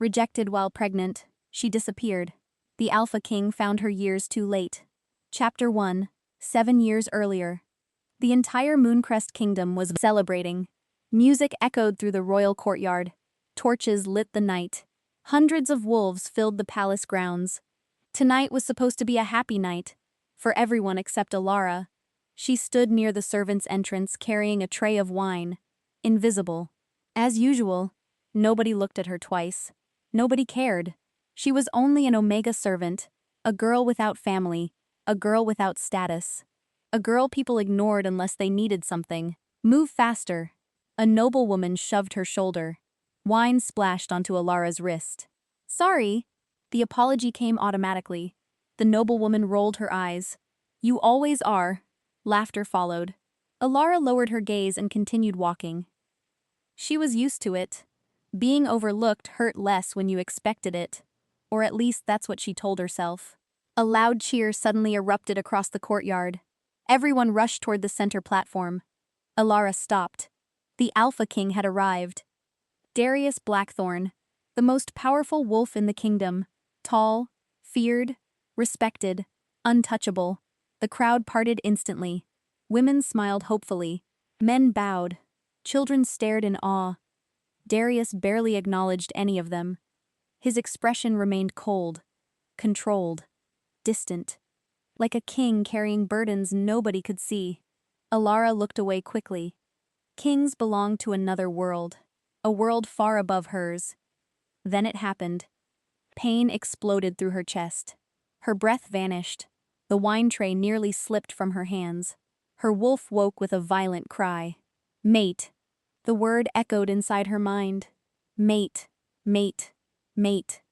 Rejected while pregnant, she disappeared. The Alpha King found her years too late. Chapter 1. 7 years earlier. The entire Mooncrest Kingdom was celebrating. Music echoed through the royal courtyard. Torches lit the night. Hundreds of wolves filled the palace grounds. Tonight was supposed to be a happy night. For everyone except Alara. She stood near the servants' entrance carrying a tray of wine. Invisible. As usual, nobody looked at her twice. Nobody cared. She was only an Omega servant, a girl without family, a girl without status. A girl people ignored unless they needed something. Move faster. A noblewoman shoved her shoulder. Wine splashed onto Alara's wrist. Sorry. The apology came automatically. The noblewoman rolled her eyes. You always are. Laughter followed. Alara lowered her gaze and continued walking. She was used to it. Being overlooked hurt less when you expected it. Or at least that's what she told herself. A loud cheer suddenly erupted across the courtyard. Everyone rushed toward the center platform. Alara stopped. The Alpha King had arrived. Darius Blackthorn, the most powerful wolf in the kingdom. Tall, feared, respected, untouchable. The crowd parted instantly. Women smiled hopefully. Men bowed. Children stared in awe. Darius barely acknowledged any of them. His expression remained cold, controlled, distant. Like a king carrying burdens nobody could see. Alara looked away quickly. Kings belong to another world, a world far above hers. Then it happened. Pain exploded through her chest. Her breath vanished. The wine tray nearly slipped from her hands. Her wolf woke with a violent cry. Mate. The word echoed inside her mind. Mate, mate, mate.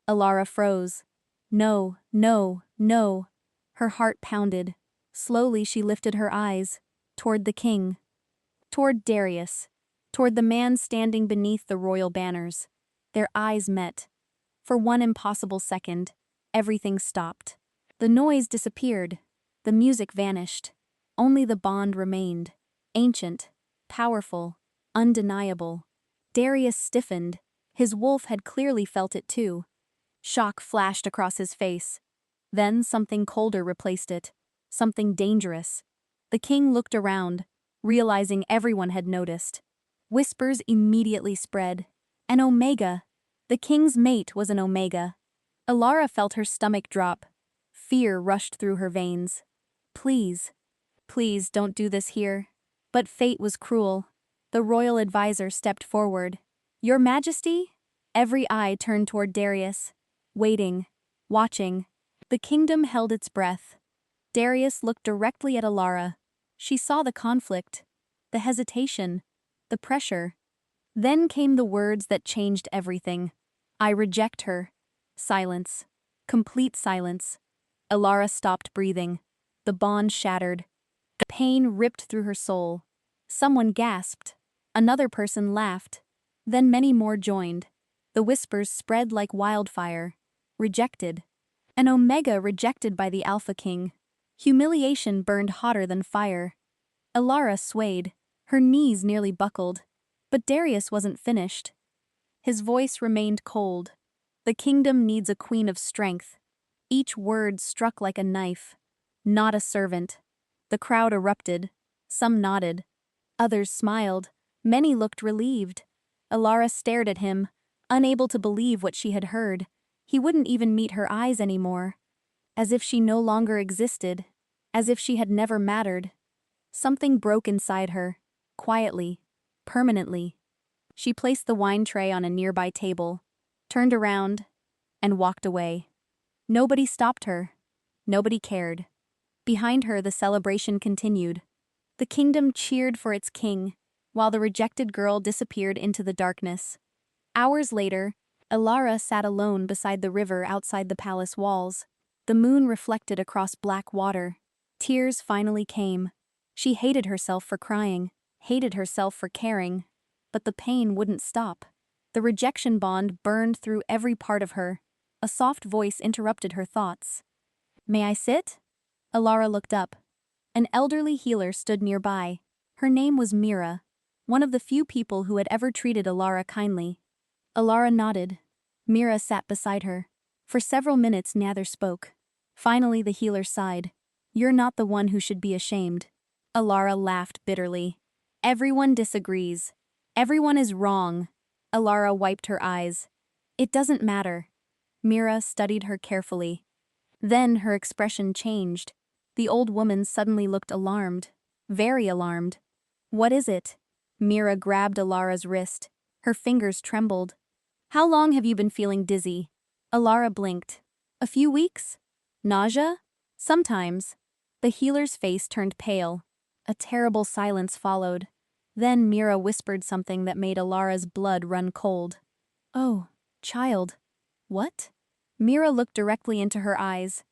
Alara froze. No, no, no. Her heart pounded. Slowly she lifted her eyes. Toward the king. Toward Darius. Toward the man standing beneath the royal banners. Their eyes met. For one impossible second, everything stopped. The noise disappeared. The music vanished. Only the bond remained. Ancient, powerful, undeniable. Darius stiffened. His wolf had clearly felt it too. Shock flashed across his face. Then something colder replaced it. Something dangerous. The king looked around, realizing everyone had noticed. Whispers immediately spread. An Omega. The king's mate was an Omega. Alara felt her stomach drop. Fear rushed through her veins. Please, please don't do this here. But fate was cruel. The royal advisor stepped forward. Your Majesty? Every eye turned toward Darius. Waiting. Watching. The kingdom held its breath. Darius looked directly at Alara. She saw the conflict. The hesitation. The pressure. Then came the words that changed everything. I reject her. Silence. Complete silence. Alara stopped breathing. The bond shattered. Pain ripped through her soul. Someone gasped. Another person laughed. Then many more joined. The whispers spread like wildfire. Rejected. An Omega rejected by the Alpha King. Humiliation burned hotter than fire. Alara swayed. Her knees nearly buckled. But Darius wasn't finished. His voice remained cold. The kingdom needs a queen of strength. Each word struck like a knife. Not a servant. The crowd erupted. Some nodded. Others smiled. Many looked relieved. Alara stared at him, unable to believe what she had heard. He wouldn't even meet her eyes anymore. As if she no longer existed. As if she had never mattered. Something broke inside her. Quietly. Permanently. She placed the wine tray on a nearby table, turned around, and walked away. Nobody stopped her. Nobody cared. Behind her, the celebration continued. The kingdom cheered for its king, while the rejected girl disappeared into the darkness. Hours later, Alara sat alone beside the river outside the palace walls. The moon reflected across black water. Tears finally came. She hated herself for crying, hated herself for caring. But the pain wouldn't stop. The rejection bond burned through every part of her. A soft voice interrupted her thoughts. May I sit? Alara looked up. An elderly healer stood nearby. Her name was Mira, one of the few people who had ever treated Alara kindly. Alara nodded. Mira sat beside her. For several minutes neither spoke. Finally the healer sighed. You're not the one who should be ashamed. Alara laughed bitterly. Everyone disagrees. Everyone is wrong. Alara wiped her eyes. It doesn't matter. Mira studied her carefully. Then her expression changed. The old woman suddenly looked alarmed. Very alarmed. What is it? Mira grabbed Alara's wrist. Her fingers trembled. How long have you been feeling dizzy? Alara blinked. A few weeks? Nausea? Sometimes. The healer's face turned pale. A terrible silence followed. Then Mira whispered something that made Alara's blood run cold. Oh, child. What? Mira looked directly into her eyes.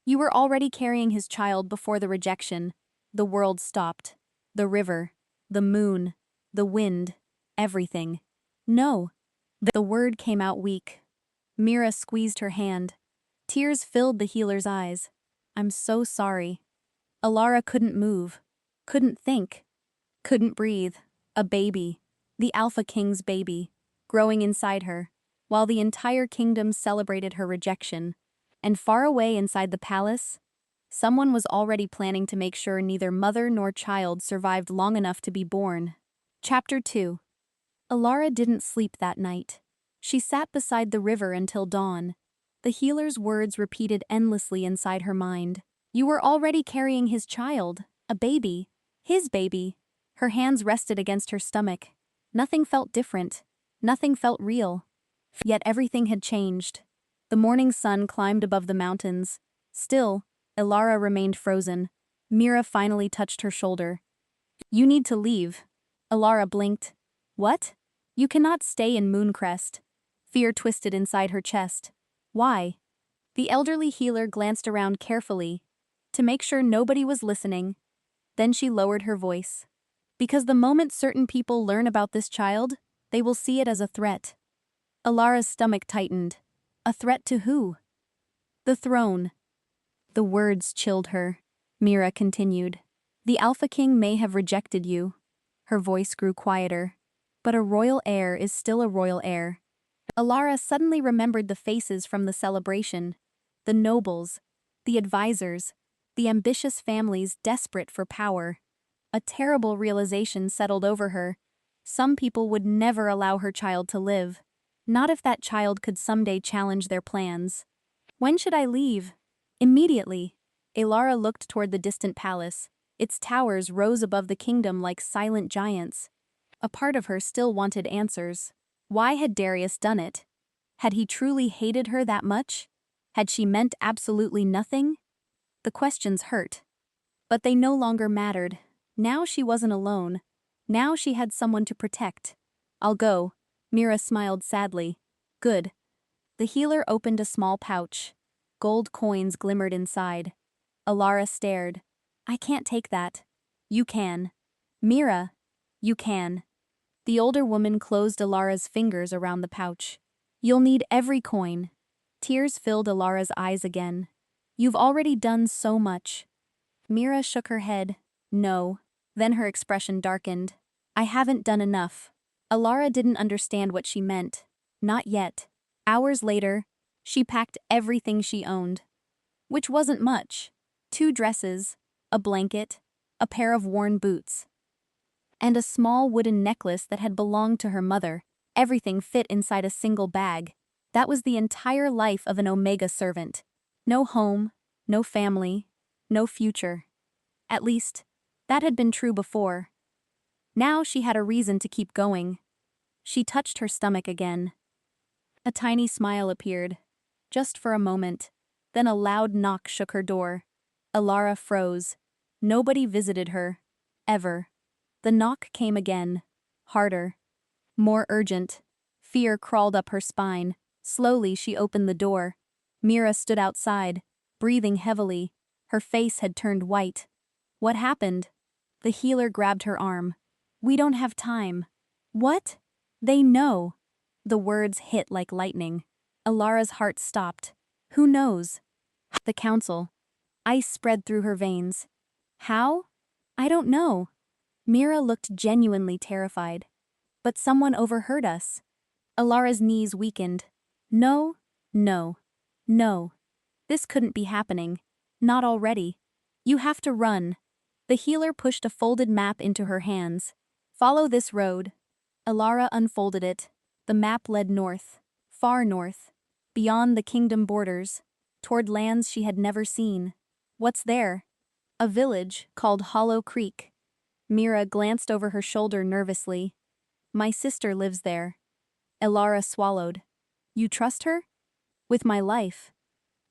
You were already carrying his child before the rejection. The world stopped. The river, the moon, the wind, everything. No. The word came out weak. Mira squeezed her hand. Tears filled the healer's eyes. I'm so sorry. Alara couldn't move, couldn't think, couldn't breathe. A baby, the Alpha King's baby, growing inside her, while the entire kingdom celebrated her rejection. And far away inside the palace, someone was already planning to make sure neither mother nor child survived long enough to be born. Chapter 2. Alara didn't sleep that night. She sat beside the river until dawn. The healer's words repeated endlessly inside her mind. You were already carrying his child, a baby, his baby. Her hands rested against her stomach. Nothing felt different. Nothing felt real. Yet everything had changed. The morning sun climbed above the mountains. Still, Alara remained frozen. Mira finally touched her shoulder. You need to leave. Alara blinked. What? You cannot stay in Mooncrest. Fear twisted inside her chest. Why? The elderly healer glanced around carefully, to make sure nobody was listening. Then she lowered her voice. Because the moment certain people learn about this child, they will see it as a threat. Alara's stomach tightened. A threat to who? The throne. The words chilled her. Mira continued. The Alpha King may have rejected you. Her voice grew quieter. But a royal heir is still a royal heir. Alara suddenly remembered the faces from the celebration. The nobles, the advisors, the ambitious families desperate for power. A terrible realization settled over her. Some people would never allow her child to live. Not if that child could someday challenge their plans. When should I leave? Immediately. Alara looked toward the distant palace. Its towers rose above the kingdom like silent giants. A part of her still wanted answers. Why had Darius done it? Had he truly hated her that much? Had she meant absolutely nothing? The questions hurt. But they no longer mattered. Now she wasn't alone. Now she had someone to protect. I'll go. Mira smiled sadly. Good. The healer opened a small pouch. Gold coins glimmered inside. Alara stared. I can't take that. You can. Mira, you can. The older woman closed Alara's fingers around the pouch. You'll need every coin. Tears filled Alara's eyes again. You've already done so much. Mira shook her head. No. Then her expression darkened. I haven't done enough. Alara didn't understand what she meant. Not yet. Hours later, she packed everything she owned. Which wasn't much. 2 dresses, a blanket, a pair of worn boots, and a small wooden necklace that had belonged to her mother. Everything fit inside a single bag. That was the entire life of an Omega servant. No home, no family, no future. At least, that had been true before. Now she had a reason to keep going. She touched her stomach again. A tiny smile appeared, just for a moment. Then a loud knock shook her door. Alara froze. Nobody visited her. Ever. The knock came again. Harder. More urgent. Fear crawled up her spine. Slowly she opened the door. Mira stood outside, breathing heavily. Her face had turned white. What happened? The healer grabbed her arm. We don't have time. What? They know. The words hit like lightning. Alara's heart stopped. Who knows? The council. Ice spread through her veins. How? I don't know. Mira looked genuinely terrified. But someone overheard us. Alara's knees weakened. No, no, no. This couldn't be happening. Not already. You have to run. The healer pushed a folded map into her hands. Follow this road. Alara unfolded it. The map led north, far north, beyond the kingdom borders, toward lands she had never seen. What's there? A village called Hollow Creek. Mira glanced over her shoulder nervously. My sister lives there. Alara swallowed. You trust her? With my life.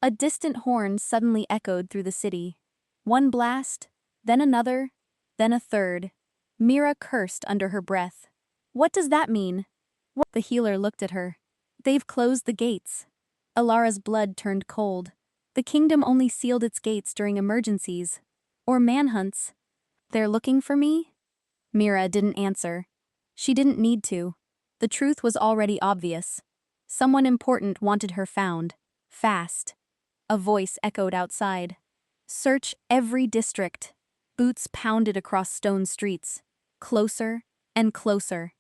A distant horn suddenly echoed through the city. One blast, then another, then a third. Mira cursed under her breath. What does that mean? The healer looked at her. They've closed the gates. Alara's blood turned cold. The kingdom only sealed its gates during emergencies. Or manhunts. They're looking for me? Mira didn't answer. She didn't need to. The truth was already obvious. Someone important wanted her found. Fast. A voice echoed outside. Search every district. Boots pounded across stone streets. Closer and closer.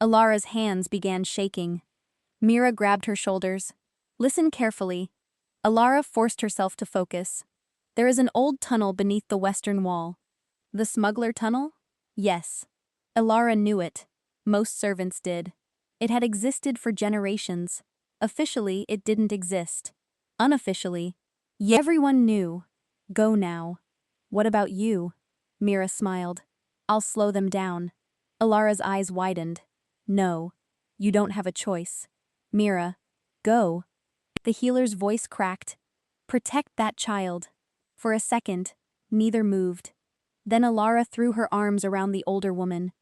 Alara's hands began shaking. Mira grabbed her shoulders. Listen carefully. Alara forced herself to focus. There is an old tunnel beneath the western wall. The smuggler tunnel? Yes. Alara knew it. Most servants did. It had existed for generations. Officially, it didn't exist. Unofficially, everyone knew. Go now. What about you? Mira smiled. I'll slow them down. Alara's eyes widened. No. You don't have a choice. Mira, go. The healer's voice cracked. Protect that child. For a second, neither moved. Then Alara threw her arms around the older woman.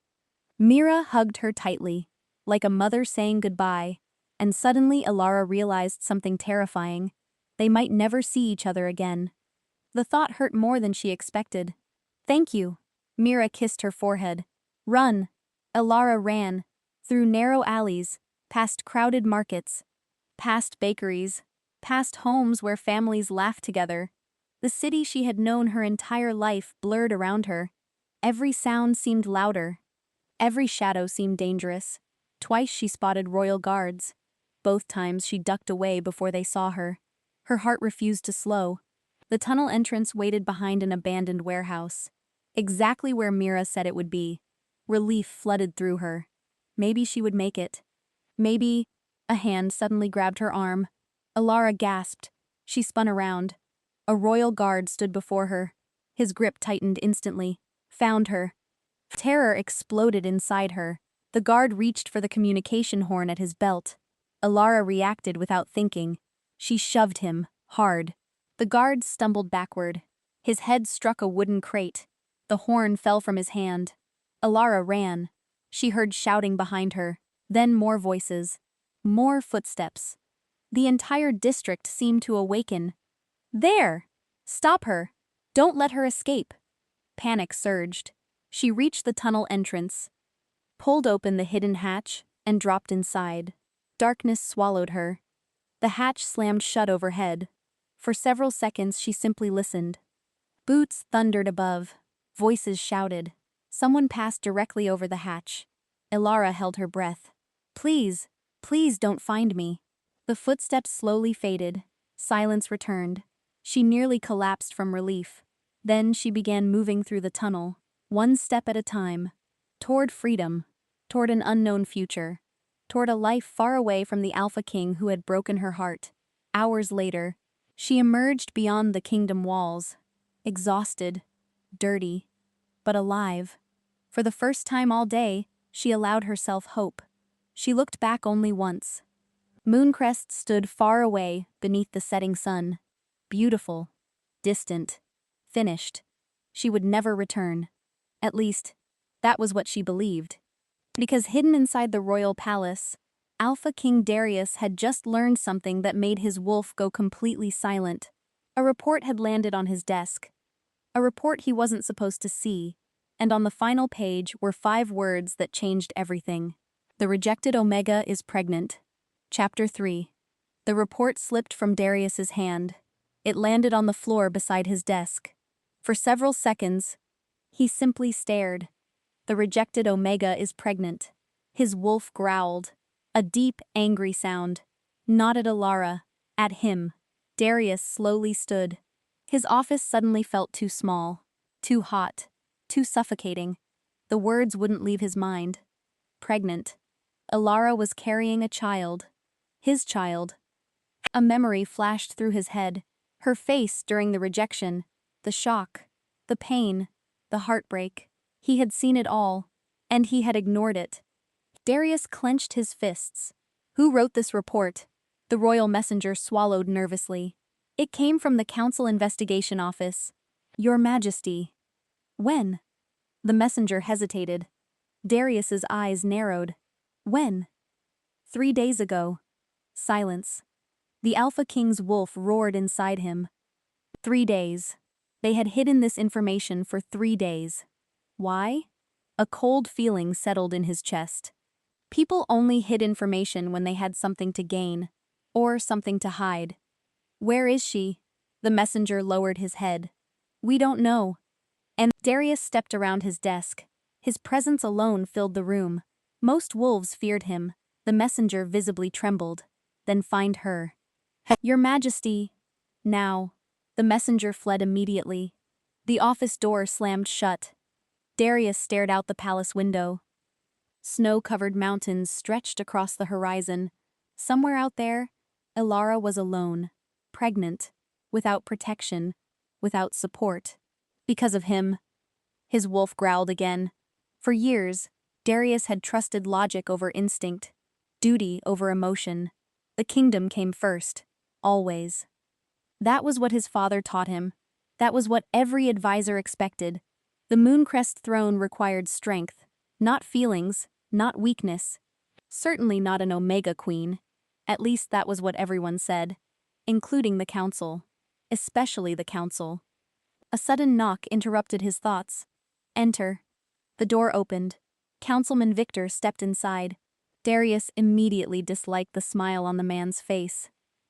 Mira hugged her tightly, like a mother saying goodbye, and suddenly Alara realized something terrifying. They might never see each other again. The thought hurt more than she expected. Thank you. Mira kissed her forehead. Run. Alara ran. Through narrow alleys, past crowded markets, past bakeries, past homes where families laughed together. The city she had known her entire life blurred around her. Every sound seemed louder. Every shadow seemed dangerous. Twice she spotted royal guards. Both times she ducked away before they saw her. Her heart refused to slow. The tunnel entrance waited behind an abandoned warehouse. Exactly where Mira said it would be. Relief flooded through her. Maybe she would make it. Maybe... A hand suddenly grabbed her arm. Alara gasped. She spun around. A royal guard stood before her. His grip tightened instantly. Found her. Terror exploded inside her. The guard reached for the communication horn at his belt. Alara reacted without thinking. She shoved him, hard. The guard stumbled backward. His head struck a wooden crate. The horn fell from his hand. Alara ran. She heard shouting behind her. Then more voices. More footsteps. The entire district seemed to awaken. There! Stop her! Don't let her escape! Panic surged. She reached the tunnel entrance, pulled open the hidden hatch, and dropped inside. Darkness swallowed her. The hatch slammed shut overhead. For several seconds she simply listened. Boots thundered above. Voices shouted. Someone passed directly over the hatch. Alara held her breath. Please, please don't find me. The footsteps slowly faded. Silence returned. She nearly collapsed from relief. Then she began moving through the tunnel, one step at a time, toward freedom, toward an unknown future, toward a life far away from the Alpha King who had broken her heart. Hours later, she emerged beyond the kingdom walls, exhausted, dirty, but alive. For the first time all day, she allowed herself hope. She looked back only once. Mooncrest stood far away beneath the setting sun. Beautiful, distant, finished. She would never return. At least, that was what she believed. Because hidden inside the royal palace, Alpha King Darius had just learned something that made his wolf go completely silent. A report had landed on his desk. A report he wasn't supposed to see. And on the final page were 5 words that changed everything. The rejected Omega is pregnant. Chapter 3. The report slipped from Darius's hand. It landed on the floor beside his desk. For several seconds, he simply stared. The rejected Omega is pregnant. His wolf growled. A deep, angry sound. Not at Alara. At him. Darius slowly stood. His office suddenly felt too small. Too hot. Too suffocating. The words wouldn't leave his mind. Pregnant. Alara was carrying a child. His child. A memory flashed through his head. Her face during the rejection. The shock. The pain. The heartbreak. He had seen it all. And he had ignored it. Darius clenched his fists. Who wrote this report? The royal messenger swallowed nervously. It came from the Council Investigation Office. Your Majesty. When? The messenger hesitated. Darius's eyes narrowed. When? 3 days ago. Silence. The Alpha King's wolf roared inside him. 3 days. They had hidden this information for 3 days. Why? A cold feeling settled in his chest. People only hid information when they had something to gain, or something to hide. Where is she? The messenger lowered his head. We don't know. And Darius stepped around his desk. His presence alone filled the room. Most wolves feared him. The messenger visibly trembled. Then find her. Your Majesty. Now. The messenger fled immediately. The office door slammed shut. Darius stared out the palace window. Snow-covered mountains stretched across the horizon. Somewhere out there, Alara was alone, pregnant, without protection, without support. Because of him. His wolf growled again. For years, Darius had trusted logic over instinct, duty over emotion. The kingdom came first, always. That was what his father taught him. That was what every advisor expected. The Mooncrest throne required strength, not feelings, not weakness. Certainly not an Omega Queen. At least that was what everyone said, including the council. Especially the council. A sudden knock interrupted his thoughts. Enter. The door opened. Councilman Victor stepped inside. Darius immediately disliked the smile on the man's face.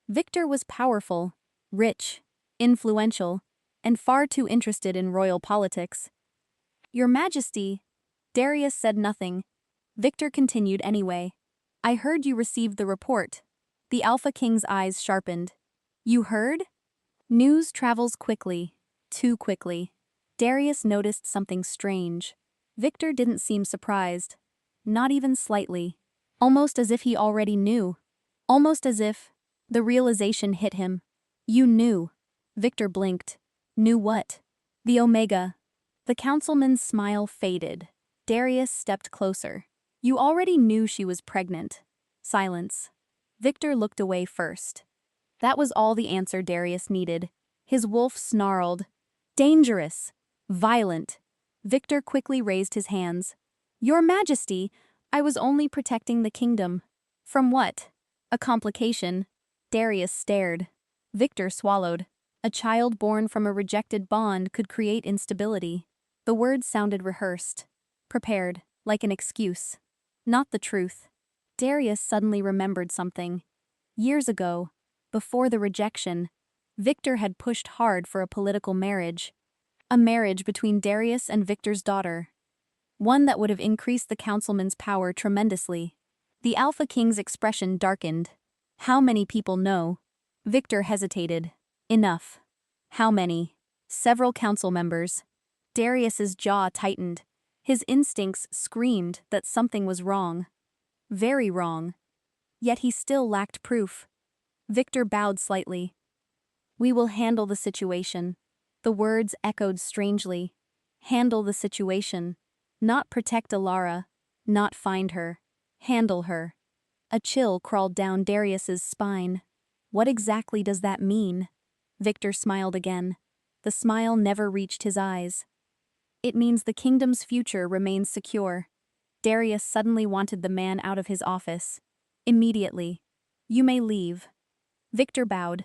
Victor was powerful, rich, influential, and far too interested in royal politics. Your Majesty. Darius said nothing. Victor continued anyway. I heard you received the report. The Alpha King's eyes sharpened. You heard? News travels quickly. Too quickly. Darius noticed something strange. Victor didn't seem surprised. Not even slightly. Almost as if he already knew. Almost as if the realization hit him. You knew. Victor blinked. Knew what? The Omega. The councilman's smile faded. Darius stepped closer. You already knew she was pregnant. Silence. Victor looked away first. That was all the answer Darius needed. His wolf snarled. Dangerous. Violent. Victor quickly raised his hands. Your Majesty, I was only protecting the kingdom. From what? A complication. Darius stared. Victor swallowed. A child born from a rejected bond could create instability. The words sounded rehearsed. Prepared, like an excuse. Not the truth. Darius suddenly remembered something. Years ago, before the rejection, Victor had pushed hard for a political marriage. A marriage between Darius and Victor's daughter. One that would have increased the councilman's power tremendously. The Alpha King's expression darkened. How many people know? Victor hesitated. Enough. How many? Several council members. Darius's jaw tightened. His instincts screamed that something was wrong. Very wrong. Yet he still lacked proof. Victor bowed slightly. We will handle the situation. The words echoed strangely. Handle the situation. Not protect Alara. Not find her. Handle her. A chill crawled down Darius's spine. What exactly does that mean? Victor smiled again. The smile never reached his eyes. It means the kingdom's future remains secure. Darius suddenly wanted the man out of his office. Immediately. You may leave. Victor bowed.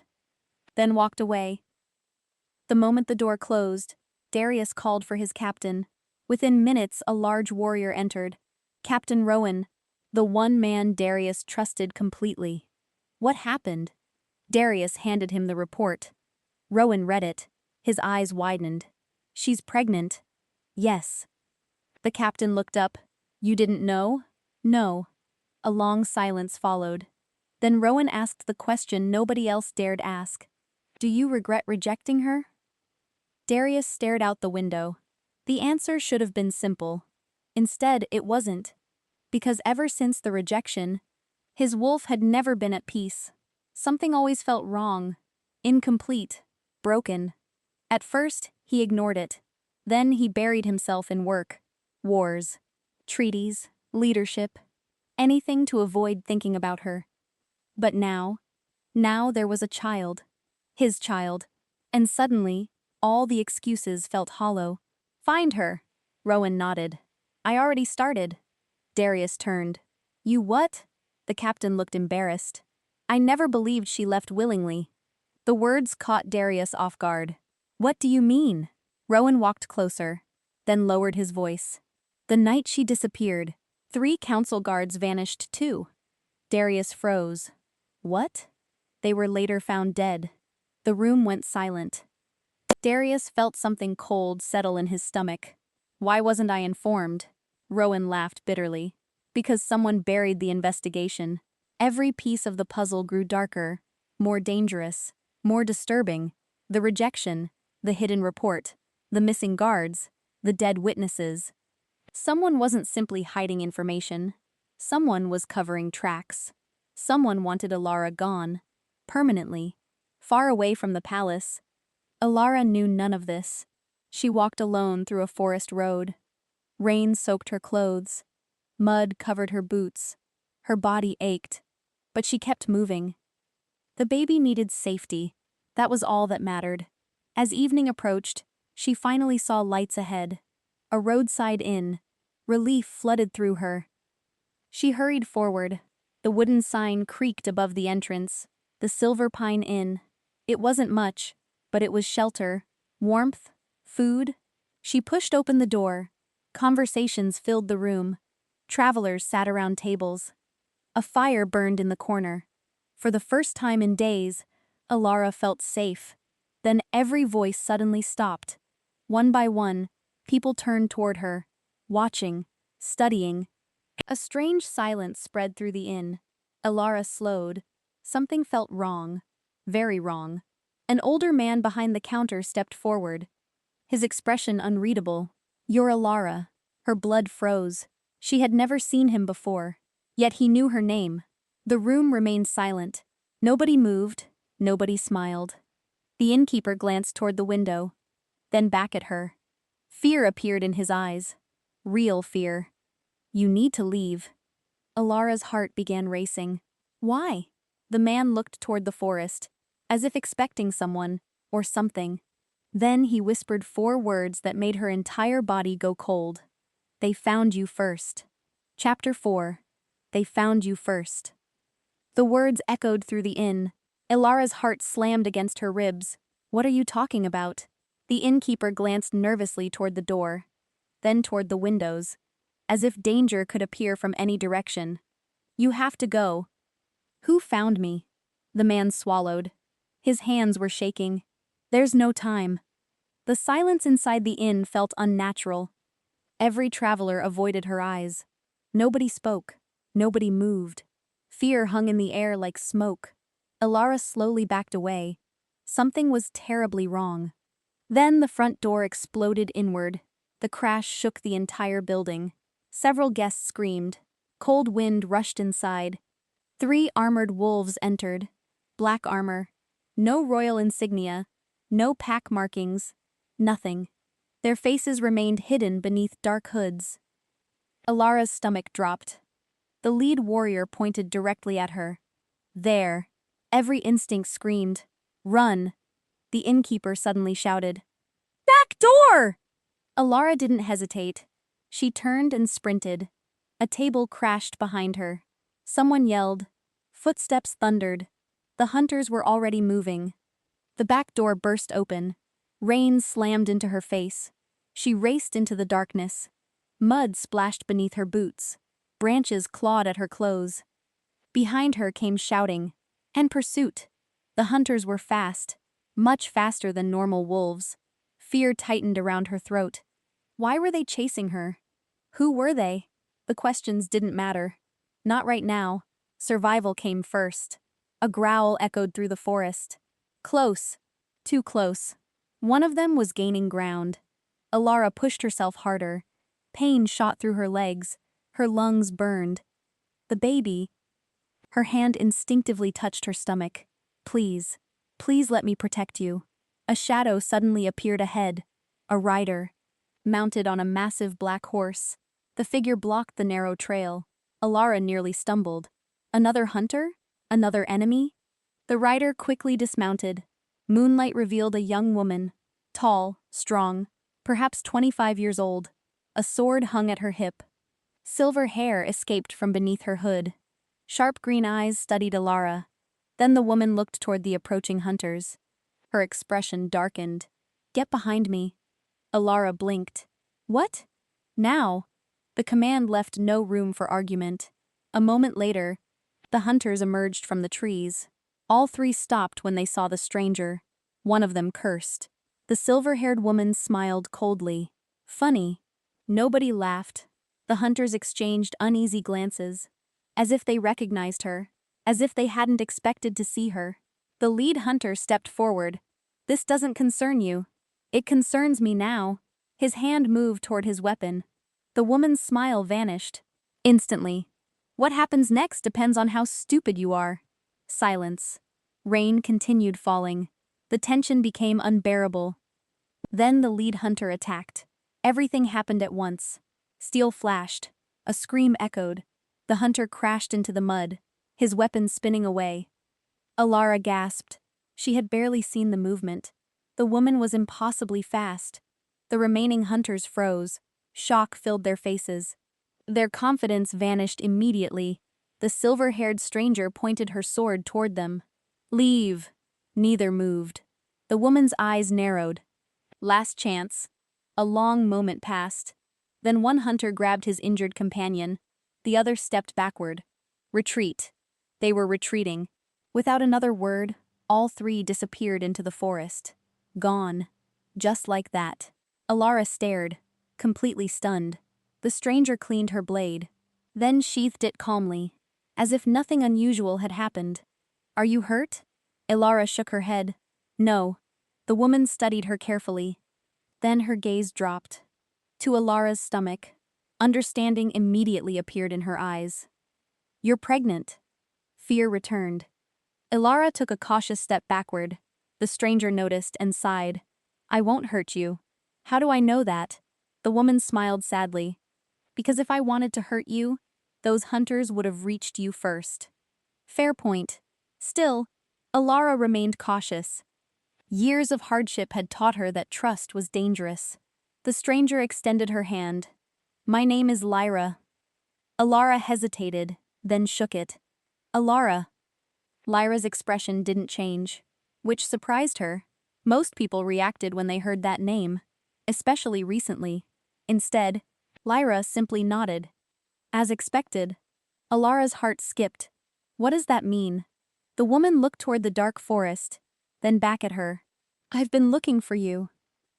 Then walked away. The moment the door closed, Darius called for his captain. Within minutes, a large warrior entered. Captain Rowan, the one man Darius trusted completely. What happened? Darius handed him the report. Rowan read it. His eyes widened. She's pregnant. Yes. The captain looked up. You didn't know? No. A long silence followed. Then Rowan asked the question nobody else dared ask. Do you regret rejecting her? Darius stared out the window. The answer should have been simple. Instead, it wasn't. Because ever since the rejection, his wolf had never been at peace. Something always felt wrong, incomplete, broken. At first, he ignored it. Then he buried himself in work, wars, treaties, leadership, anything to avoid thinking about her. But now there was a child. His child. And suddenly, all the excuses felt hollow. Find her. Rowan nodded. I already started. Darius turned. You what? The captain looked embarrassed. I never believed she left willingly. The words caught Darius off guard. What do you mean? Rowan walked closer, then lowered his voice. The night she disappeared, 3 council guards vanished too. Darius froze. What? They were later found dead. The room went silent. Darius felt something cold settle in his stomach. Why wasn't I informed? Rowan laughed bitterly. Because someone buried the investigation. Every piece of the puzzle grew darker, more dangerous, more disturbing. The rejection, the hidden report, the missing guards, the dead witnesses. Someone wasn't simply hiding information. Someone was covering tracks. Someone wanted Alara gone. Permanently. Far away from the palace. Alara knew none of this. She walked alone through a forest road. Rain soaked her clothes. Mud covered her boots. Her body ached. But she kept moving. The baby needed safety. That was all that mattered. As evening approached, she finally saw lights ahead. A roadside inn. Relief flooded through her. She hurried forward. The wooden sign creaked above the entrance. The Silver Pine Inn. It wasn't much, but it was shelter, warmth, food. She pushed open the door. Conversations filled the room. Travelers sat around tables. A fire burned in the corner. For the first time in days, Alara felt safe. Then every voice suddenly stopped. One by one, people turned toward her, watching, studying. A strange silence spread through the inn. Alara slowed. Something felt wrong. Very wrong. An older man behind the counter stepped forward. His expression unreadable. You're Alara. Her blood froze. She had never seen him before. Yet he knew her name. The room remained silent. Nobody moved. Nobody smiled. The innkeeper glanced toward the window, then back at her. Fear appeared in his eyes. Real fear. You need to leave. Alara's heart began racing. Why? The man looked toward the forest, as if expecting someone, or something. Then he whispered 4 words that made her entire body go cold. They found you first. Chapter 4. They found you first. The words echoed through the inn. Alara's heart slammed against her ribs. What are you talking about? The innkeeper glanced nervously toward the door, then toward the windows, as if danger could appear from any direction. You have to go. Who found me? The man swallowed. His hands were shaking. There's no time. The silence inside the inn felt unnatural. Every traveler avoided her eyes. Nobody spoke. Nobody moved. Fear hung in the air like smoke. Alara slowly backed away. Something was terribly wrong. Then the front door exploded inward. The crash shook the entire building. Several guests screamed. Cold wind rushed inside. 3 armored wolves entered. Black armor. No royal insignia. No pack markings. Nothing. Their faces remained hidden beneath dark hoods. Alara's stomach dropped. The lead warrior pointed directly at her. There. Every instinct screamed. Run. The innkeeper suddenly shouted. Back door! Alara didn't hesitate. She turned and sprinted. A table crashed behind her. Someone yelled. Footsteps thundered. The hunters were already moving. The back door burst open. Rain slammed into her face. She raced into the darkness. Mud splashed beneath her boots. Branches clawed at her clothes. Behind her came shouting. And pursuit. The hunters were fast. Much faster than normal wolves. Fear tightened around her throat. Why were they chasing her? Who were they? The questions didn't matter. Not right now. Survival came first. A growl echoed through the forest. Close. Too close. One of them was gaining ground. Alara pushed herself harder. Pain shot through her legs. Her lungs burned. The baby. Her hand instinctively touched her stomach. Please. Please let me protect you. A shadow suddenly appeared ahead. A rider. Mounted on a massive black horse. The figure blocked the narrow trail. Alara nearly stumbled. Another hunter? Another enemy? The rider quickly dismounted. Moonlight revealed a young woman. Tall, strong, perhaps 25 years old. A sword hung at her hip. Silver hair escaped from beneath her hood. Sharp green eyes studied Alara. Then the woman looked toward the approaching hunters. Her expression darkened. Get behind me. Alara blinked. What? Now? The command left no room for argument. A moment later, the hunters emerged from the trees. All three stopped when they saw the stranger. One of them cursed. The silver-haired woman smiled coldly. Funny. Nobody laughed. The hunters exchanged uneasy glances. As if they recognized her. As if they hadn't expected to see her. The lead hunter stepped forward. This doesn't concern you. It concerns me now. His hand moved toward his weapon. The woman's smile vanished. Instantly. What happens next depends on how stupid you are. Silence. Rain continued falling. The tension became unbearable. Then the lead hunter attacked. Everything happened at once. Steel flashed. A scream echoed. The hunter crashed into the mud, his weapon spinning away. Alara gasped. She had barely seen the movement. The woman was impossibly fast. The remaining hunters froze. Shock filled their faces. Their confidence vanished immediately. The silver-haired stranger pointed her sword toward them. Leave. Neither moved. The woman's eyes narrowed. Last chance. A long moment passed. Then one hunter grabbed his injured companion. The other stepped backward. Retreat. They were retreating. Without another word, all three disappeared into the forest. Gone. Just like that. Alara stared, completely stunned. The stranger cleaned her blade, then sheathed it calmly, as if nothing unusual had happened. Are you hurt? Alara shook her head. No. The woman studied her carefully. Then her gaze dropped. To Alara's stomach. Understanding immediately appeared in her eyes. You're pregnant. Fear returned. Alara took a cautious step backward. The stranger noticed and sighed. I won't hurt you. How do I know that? The woman smiled sadly. Because if I wanted to hurt you, those hunters would have reached you first. Fair point. Still, Alara remained cautious. Years of hardship had taught her that trust was dangerous. The stranger extended her hand. My name is Lyra. Alara hesitated, then shook it. Alara. Lyra's expression didn't change, which surprised her. Most people reacted when they heard that name, especially recently. Instead, Lyra simply nodded. As expected, Alara's heart skipped. What does that mean? The woman looked toward the dark forest, then back at her. I've been looking for you.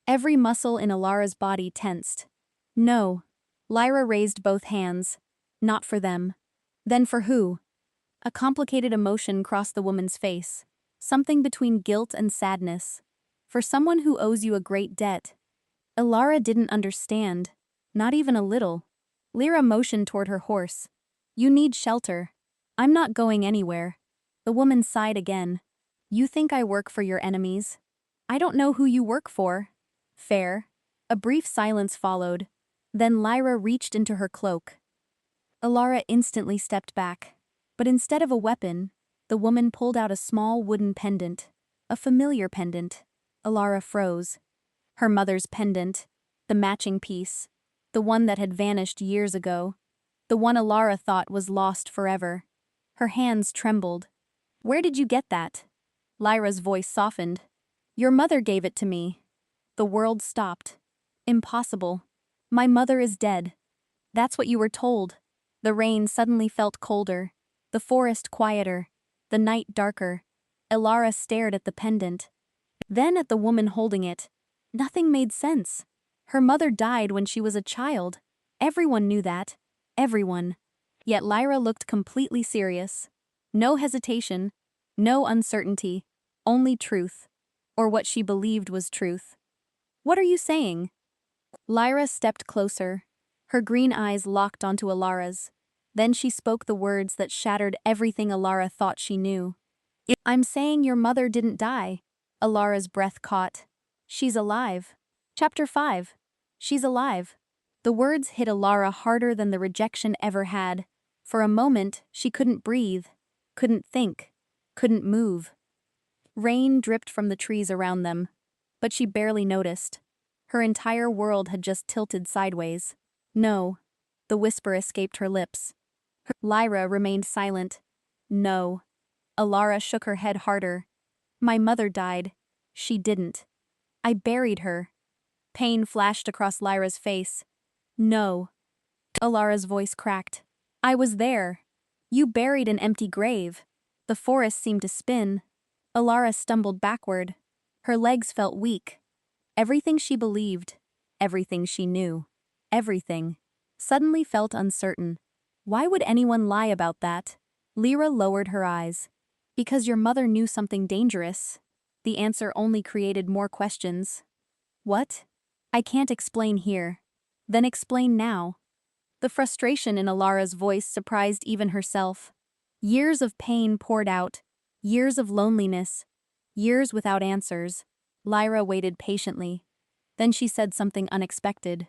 Every muscle in Alara's body tensed. No. Lyra raised both hands. Not for them. Then for who? A complicated emotion crossed the woman's face. Something between guilt and sadness. For someone who owes you a great debt. Alara didn't understand. Not even a little. Lyra motioned toward her horse. You need shelter. I'm not going anywhere. The woman sighed again. You think I work for your enemies? I don't know who you work for. Fair. A brief silence followed. Then Lyra reached into her cloak. Alara instantly stepped back. But instead of a weapon, the woman pulled out a small wooden pendant. A familiar pendant. Alara froze. Her mother's pendant. The matching piece. The one that had vanished years ago. The one Alara thought was lost forever. Her hands trembled. Where did you get that? Lyra's voice softened. Your mother gave it to me. The world stopped. Impossible. My mother is dead. That's what you were told. The rain suddenly felt colder. The forest quieter. The night darker. Alara stared at the pendant. Then at the woman holding it. Nothing made sense. Her mother died when she was a child. Everyone knew that. Everyone. Yet Lyra looked completely serious. No hesitation, no uncertainty, only truth. Or what she believed was truth. What are you saying? Lyra stepped closer, her green eyes locked onto Alara's. Then she spoke the words that shattered everything Alara thought she knew. I'm saying your mother didn't die. Alara's breath caught. She's alive. Chapter 5. She's alive. The words hit Alara harder than the rejection ever had. For a moment, she couldn't breathe, couldn't think, couldn't move. Rain dripped from the trees around them, but she barely noticed. Her entire world had just tilted sideways. No. The whisper escaped her lips. Lyra remained silent. No. Alara shook her head harder. My mother died. She didn't. I buried her. Pain flashed across Lyra's face. No. Alara's voice cracked. I was there. You buried an empty grave. The forest seemed to spin. Alara stumbled backward. Her legs felt weak. Everything she believed, everything she knew, everything, suddenly felt uncertain. Why would anyone lie about that? Lyra lowered her eyes. Because your mother knew something dangerous. The answer only created more questions. What? I can't explain here. Then explain now. The frustration in Alara's voice surprised even herself. Years of pain poured out, years of loneliness, years without answers. Lyra waited patiently. Then she said something unexpected.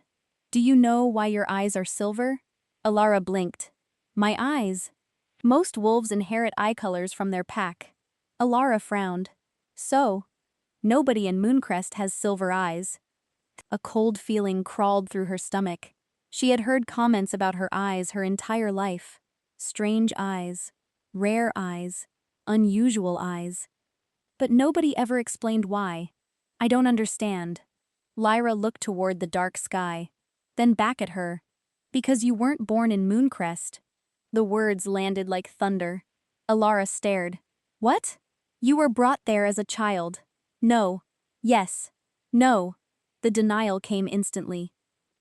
Do you know why your eyes are silver? Alara blinked. My eyes. Most wolves inherit eye colors from their pack. Alara frowned. So, nobody in Mooncrest has silver eyes. A cold feeling crawled through her stomach. She had heard comments about her eyes her entire life. Strange eyes, rare eyes, unusual eyes. But nobody ever explained why. I don't understand. Lyra looked toward the dark sky, then back at her. Because you weren't born in Mooncrest. The words landed like thunder. Alara stared. What? You were brought there as a child. No. Yes. No. The denial came instantly.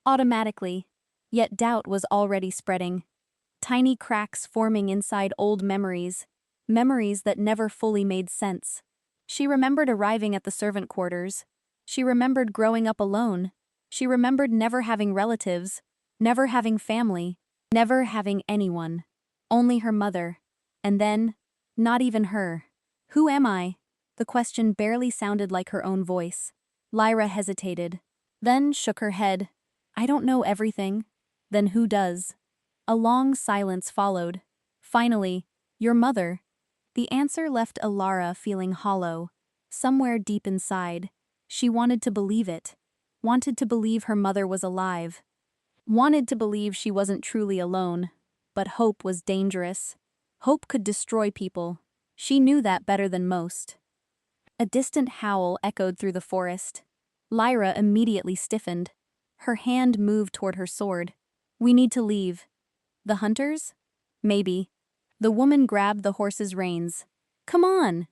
Automatically. Yet doubt was already spreading. Tiny cracks forming inside old memories. Memories that never fully made sense. She remembered arriving at the servant quarters. She remembered growing up alone. She remembered never having relatives, never having family, never having anyone. Only her mother. And then, not even her. Who am I? The question barely sounded like her own voice. Lyra hesitated, then shook her head. I don't know everything. Then who does? A long silence followed. Finally, your mother. The answer left Alara feeling hollow. Somewhere deep inside, she wanted to believe it. Wanted to believe her mother was alive. Wanted to believe she wasn't truly alone. But hope was dangerous. Hope could destroy people. She knew that better than most. A distant howl echoed through the forest. Lyra immediately stiffened. Her hand moved toward her sword. We need to leave. The hunters? Maybe. The woman grabbed the horse's reins. Come on!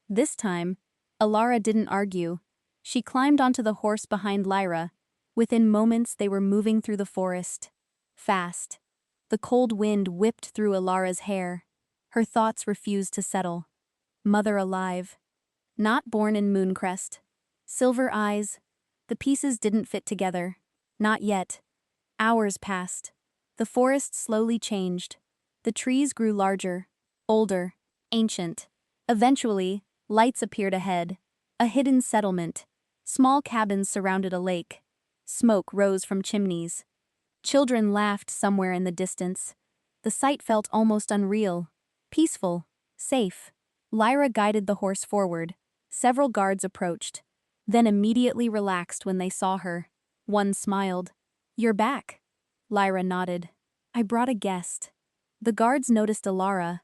This time, Alara didn't argue. She climbed onto the horse behind Lyra. Within moments they were moving through the forest. Fast. The cold wind whipped through Alara's hair. Her thoughts refused to settle. Mother alive. Not born in Mooncrest. Silver eyes. The pieces didn't fit together. Not yet. Hours passed. The forest slowly changed. The trees grew larger, older, ancient. Eventually, lights appeared ahead. A hidden settlement. Small cabins surrounded a lake. Smoke rose from chimneys. Children laughed somewhere in the distance. The sight felt almost unreal. Peaceful. Safe. Lyra guided the horse forward. Several guards approached, then immediately relaxed when they saw her. One smiled. You're back. Lyra nodded. I brought a guest. The guards noticed Alara.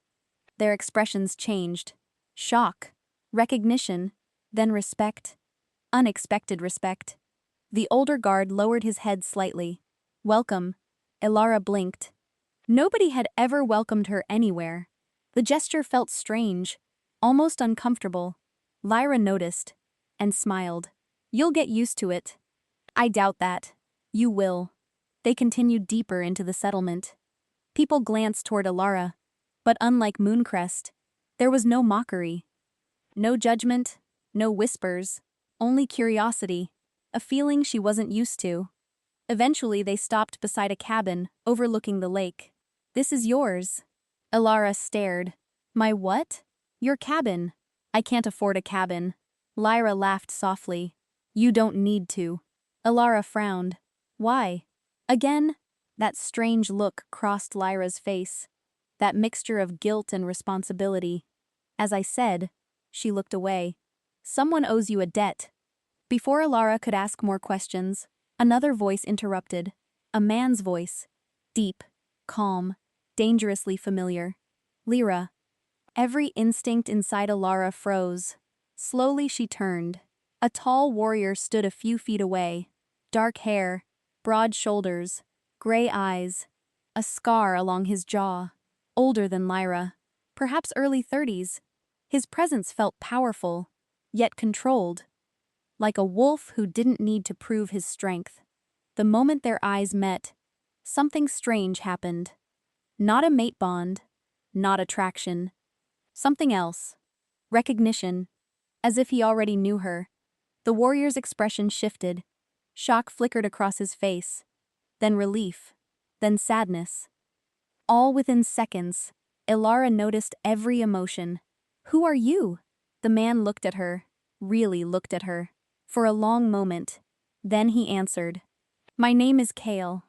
Their expressions changed. Shock. Recognition. Then respect. Unexpected respect. The older guard lowered his head slightly. Welcome. Alara blinked. Nobody had ever welcomed her anywhere. The gesture felt strange, almost uncomfortable. Lyra noticed, and smiled. You'll get used to it. I doubt that. You will. They continued deeper into the settlement. People glanced toward Alara, but unlike Mooncrest, There was no mockery, no judgment, no whispers, only curiosity, a feeling she wasn't used to. Eventually, they stopped beside a cabin overlooking the lake. "This is yours." Elara stared. "My what?" "Your cabin." "I can't afford a cabin." Lyra laughed softly. "You don't need to." Elara frowned. "Why?" Again, that strange look crossed Lyra's face. That mixture of guilt and responsibility. "As I said," she looked away. "Someone owes you a debt." Before Elara could ask more questions, another voice interrupted. A man's voice. Deep, calm, dangerously familiar. "Lyra." Every instinct inside Elara froze. Slowly she turned. A tall warrior stood a few feet away. Dark hair, broad shoulders, gray eyes, a scar along his jaw. Older than Lyra, perhaps early 30s. His presence felt powerful, yet controlled. Like a wolf who didn't need to prove his strength. The moment their eyes met, something strange happened. Not a mate bond, not attraction. Something else. Recognition. As if he already knew her. The warrior's expression shifted. Shock flickered across his face. Then relief. Then sadness. All within seconds, Elara noticed every emotion. "Who are you?" The man looked at her, really looked at her, for a long moment. Then he answered. "My name is Kale."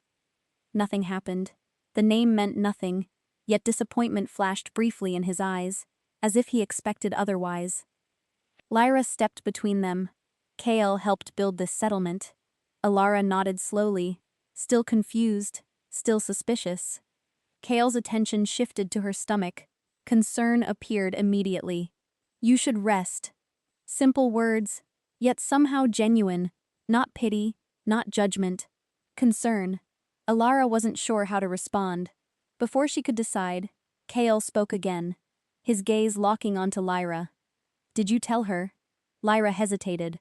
Nothing happened. The name meant nothing, yet disappointment flashed briefly in his eyes, as if he expected otherwise. Lyra stepped between them. Kale helped build this settlement. Elara nodded slowly, still confused, still suspicious. Kale's attention shifted to her stomach. Concern appeared immediately. "You should rest." Simple words, yet somehow genuine. Not pity, not judgment. Concern. Elara wasn't sure how to respond. Before she could decide, Kale spoke again, his gaze locking onto Lyra. "Did you tell her?" Lyra hesitated.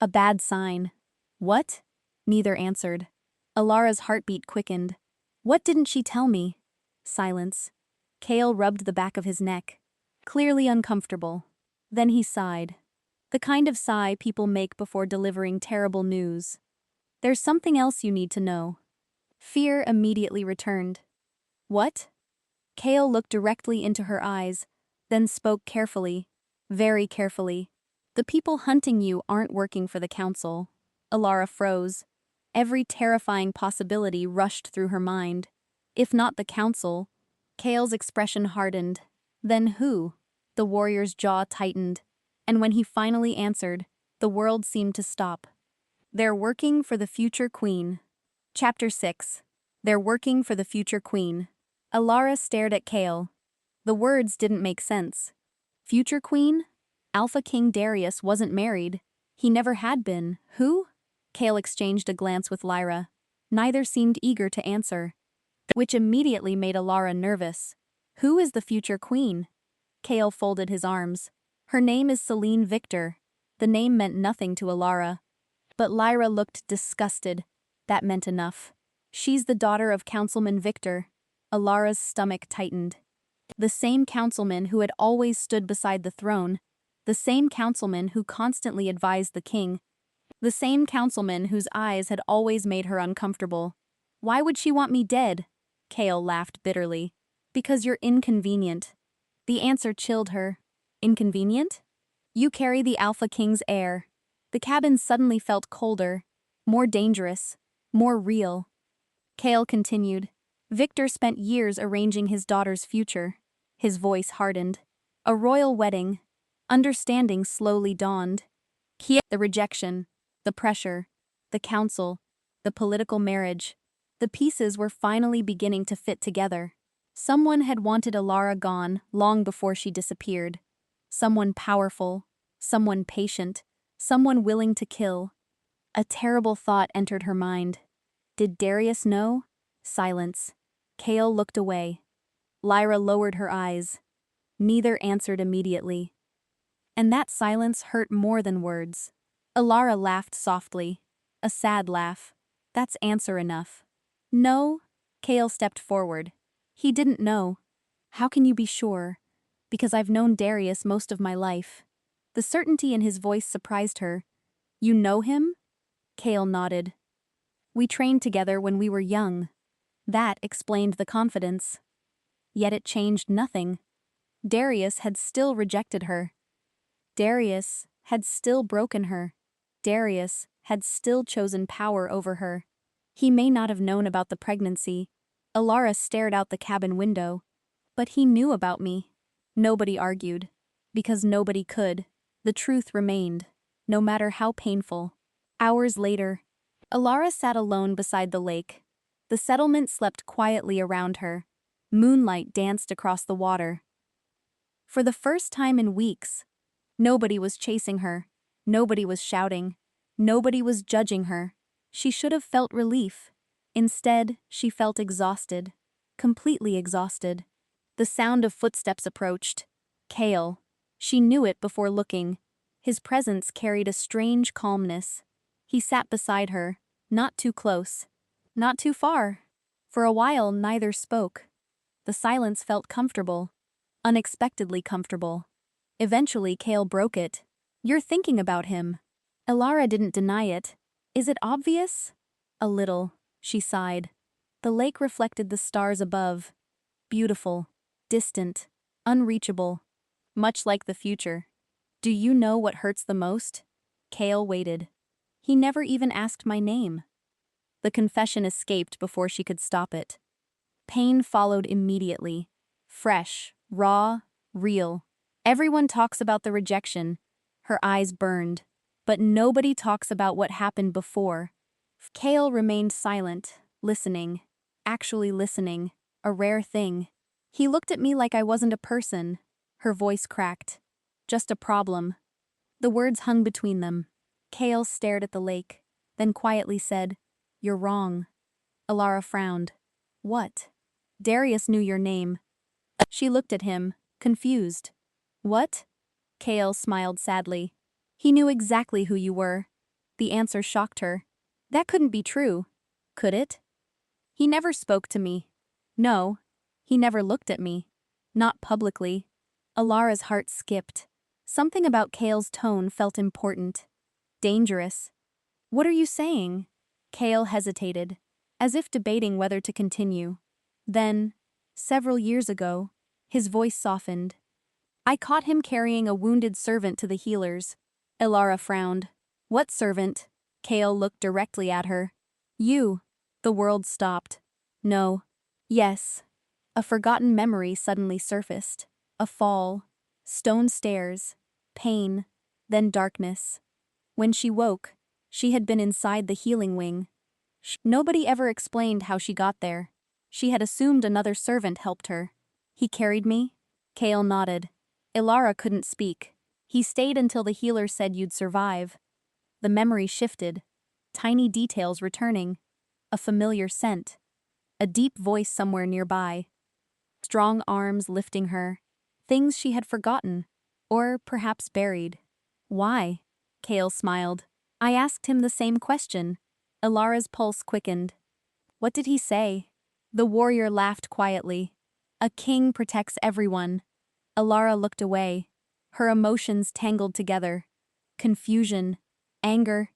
"A bad sign." "What?" Neither answered. Alara's heartbeat quickened. "What didn't she tell me?" Silence. Kale rubbed the back of his neck. Clearly uncomfortable. Then he sighed. The kind of sigh people make before delivering terrible news. "There's something else you need to know." Fear immediately returned. "What?" Kale looked directly into her eyes, then spoke carefully, very carefully. "The people hunting you aren't working for the council." Elara froze. Every terrifying possibility rushed through her mind. If not the council. Kale's expression hardened. Then who? The warrior's jaw tightened. And when he finally answered, the world seemed to stop. "They're working for the future queen." Chapter 6. They're working for the future queen. Elara stared at Kale. The words didn't make sense. Future queen? Alpha King Darius wasn't married. He never had been. Who? Kale exchanged a glance with Lyra. Neither seemed eager to answer, which immediately made Elara nervous. "Who is the future queen?" Kale folded his arms. "Her name is Celine Victor." The name meant nothing to Elara. But Lyra looked disgusted. That meant enough. "She's the daughter of Councilman Victor." Alara's stomach tightened. The same councilman who had always stood beside the throne. The same councilman who constantly advised the king. The same councilman whose eyes had always made her uncomfortable. "Why would she want me dead?" Kale laughed bitterly. "Because you're inconvenient." The answer chilled her. "Inconvenient?" "You carry the Alpha King's air." The cabin suddenly felt colder, more dangerous, more real. Kale continued. "Victor spent years arranging his daughter's future." His voice hardened. "A royal wedding." Understanding slowly dawned. The rejection, the pressure, the council, the political marriage. The pieces were finally beginning to fit together. Someone had wanted Elara gone long before she disappeared. Someone powerful, someone patient, someone willing to kill. A terrible thought entered her mind. Did Darius know? Silence. Kale looked away. Lyra lowered her eyes. Neither answered immediately. And that silence hurt more than words. Elara laughed softly. A sad laugh. "That's answer enough." "No?" Kale stepped forward. "He didn't know." "How can you be sure?" Because I've known Darius most of my life. The certainty in his voice surprised her. You know him? Kale nodded. We trained together when we were young. That explained the confidence. Yet it changed nothing. Darius had still rejected her. Darius had still broken her. Darius had still chosen power over her. He may not have known about the pregnancy. Alara stared out the cabin window. But he knew about me. Nobody argued. Because nobody could. The truth remained, no matter how painful. Hours later, Alara sat alone beside the lake. The settlement slept quietly around her. Moonlight danced across the water. For the first time in weeks, nobody was chasing her. Nobody was shouting. Nobody was judging her. She should have felt relief. Instead, she felt exhausted. Completely exhausted. The sound of footsteps approached. Kale. She knew it before looking. His presence carried a strange calmness. He sat beside her, not too close, not too far. For a while, neither spoke. The silence felt comfortable. Unexpectedly comfortable. Eventually, Kale broke it. You're thinking about him. Alara didn't deny it. Is it obvious? A little, she sighed. The lake reflected the stars above. Beautiful, distant, unreachable. Much like the future. Do you know what hurts the most? Kale waited. He never even asked my name. The confession escaped before she could stop it. Pain followed immediately. Fresh, raw, real. Everyone talks about the rejection. Her eyes burned. But nobody talks about what happened before. Kale remained silent, listening. Actually listening. A rare thing. He looked at me like I wasn't a person. Her voice cracked. Just a problem. The words hung between them. Kale stared at the lake, then quietly said, You're wrong. Alara frowned. What? Darius knew your name. She looked at him, confused. What? Kale smiled sadly. He knew exactly who you were. The answer shocked her. That couldn't be true. Could it? He never spoke to me. No. He never looked at me. Not publicly. Alara's heart skipped. Something about Kale's tone felt important. Dangerous. What are you saying? Kale hesitated, as if debating whether to continue. Then, several years ago, his voice softened. I caught him carrying a wounded servant to the healers. Alara frowned. What servant? Kale looked directly at her. You. The world stopped. No. Yes. A forgotten memory suddenly surfaced. A fall. Stone stairs. Pain. Then darkness. When she woke, she had been inside the healing wing. Nobody ever explained how she got there. She had assumed another servant helped her. He carried me? Kale nodded. Alara couldn't speak. He stayed until the healer said you'd survive. The memory shifted. Tiny details returning. A familiar scent. A deep voice somewhere nearby. Strong arms lifting her. Things she had forgotten. Or perhaps buried. Why? Kale smiled. I asked him the same question. Alara's pulse quickened. What did he say? The warrior laughed quietly. A king protects everyone. Alara looked away. Her emotions tangled together. Confusion, anger,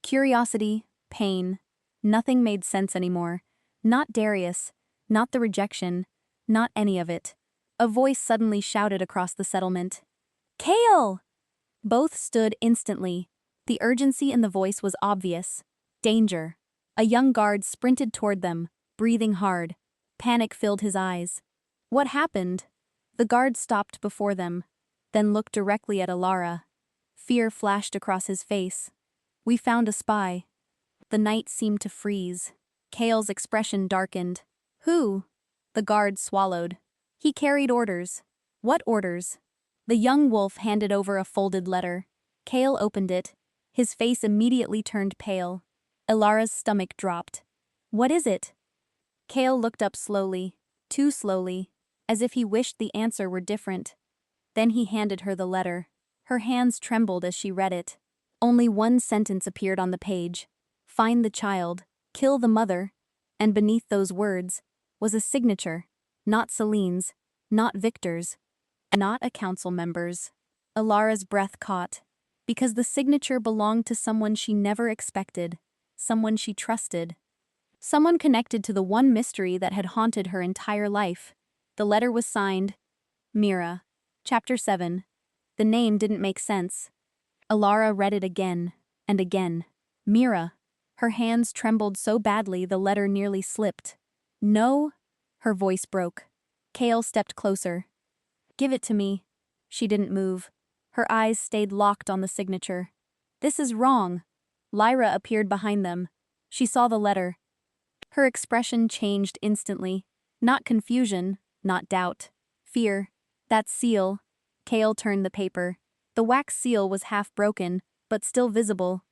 curiosity, pain. Nothing made sense anymore. Not Darius, not the rejection, not any of it. A voice suddenly shouted across the settlement. Kale! Both stood instantly. The urgency in the voice was obvious. Danger. A young guard sprinted toward them, breathing hard. Panic filled his eyes. What happened? The guard stopped before them, then looked directly at Alara. Fear flashed across his face. We found a spy. The night seemed to freeze. Kale's expression darkened. Who? The guard swallowed. He carried orders. What orders? The young wolf handed over a folded letter. Kale opened it. His face immediately turned pale. Alara's stomach dropped. What is it? Kale looked up slowly, too slowly, as if he wished the answer were different. Then he handed her the letter. Her hands trembled as she read it. Only one sentence appeared on the page. Find the child, kill the mother. And beneath those words was a signature, not Celine's, not Victor's. not a council member's. Alara's breath caught, because the signature belonged to someone she never expected, someone she trusted. Someone connected to the one mystery that had haunted her entire life. The letter was signed, Mira. Chapter 7. The name didn't make sense. Alara read it again and again. Mira. Her hands trembled so badly the letter nearly slipped. No. Her voice broke. Kale stepped closer. Give it to me. She didn't move. Her eyes stayed locked on the signature. This is wrong. Lyra appeared behind them. She saw the letter. Her expression changed instantly. Not confusion, not doubt. Fear. That seal. Kale turned the paper. The wax seal was half broken, but still visible.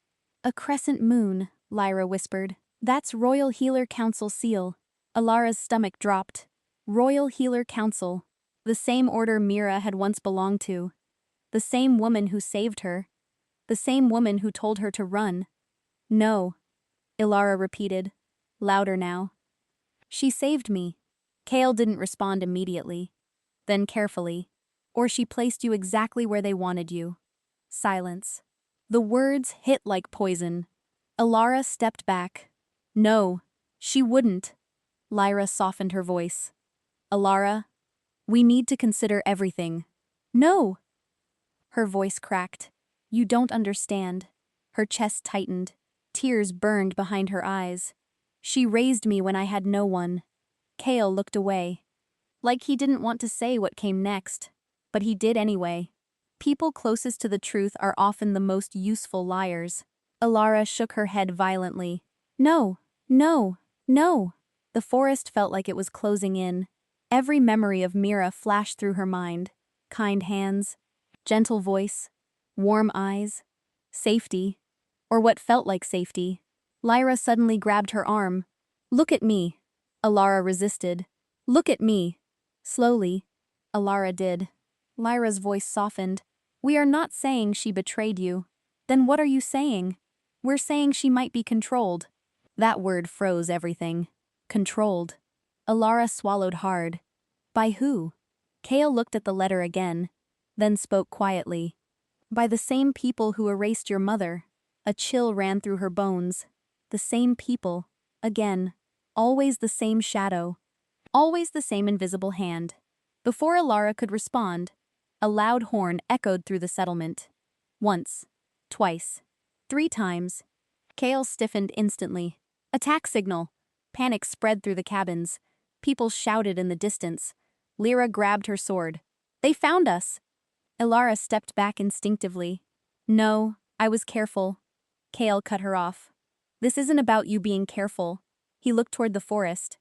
A crescent moon, Lyra whispered. That's Royal Healer Council seal. Alara's stomach dropped. Royal Healer Council. The same order Mira had once belonged to. The same woman who saved her. The same woman who told her to run. No. Alara repeated, louder now. She saved me. Kale didn't respond immediately. Then carefully. Or she placed you exactly where they wanted you. Silence. The words hit like poison. Alara stepped back. No, she wouldn't. Lyra softened her voice. Alara, we need to consider everything. No! Her voice cracked. You don't understand. Her chest tightened. Tears burned behind her eyes. She raised me when I had no one. Kale looked away. Like he didn't want to say what came next. But he did anyway. People closest to the truth are often the most useful liars. Alara shook her head violently. No, no, no. The forest felt like it was closing in. Every memory of Mira flashed through her mind. Kind hands, gentle voice, warm eyes, safety, or what felt like safety. Lyra suddenly grabbed her arm. Look at me. Alara resisted. Look at me. Slowly, Alara did. Lyra's voice softened. We are not saying she betrayed you. Then what are you saying? We're saying she might be controlled. That word froze everything. Controlled. Alara swallowed hard. By who? Kale looked at the letter again, then spoke quietly. By the same people who erased your mother. A chill ran through her bones. The same people. Again. Always the same shadow. Always the same invisible hand. Before Alara could respond, a loud horn echoed through the settlement. Once. Twice. 3 times. Kale stiffened instantly. Attack signal. Panic spread through the cabins. People shouted in the distance. Lyra grabbed her sword. They found us! Alara stepped back instinctively. No, I was careful. Kale cut her off. This isn't about you being careful. He looked toward the forest.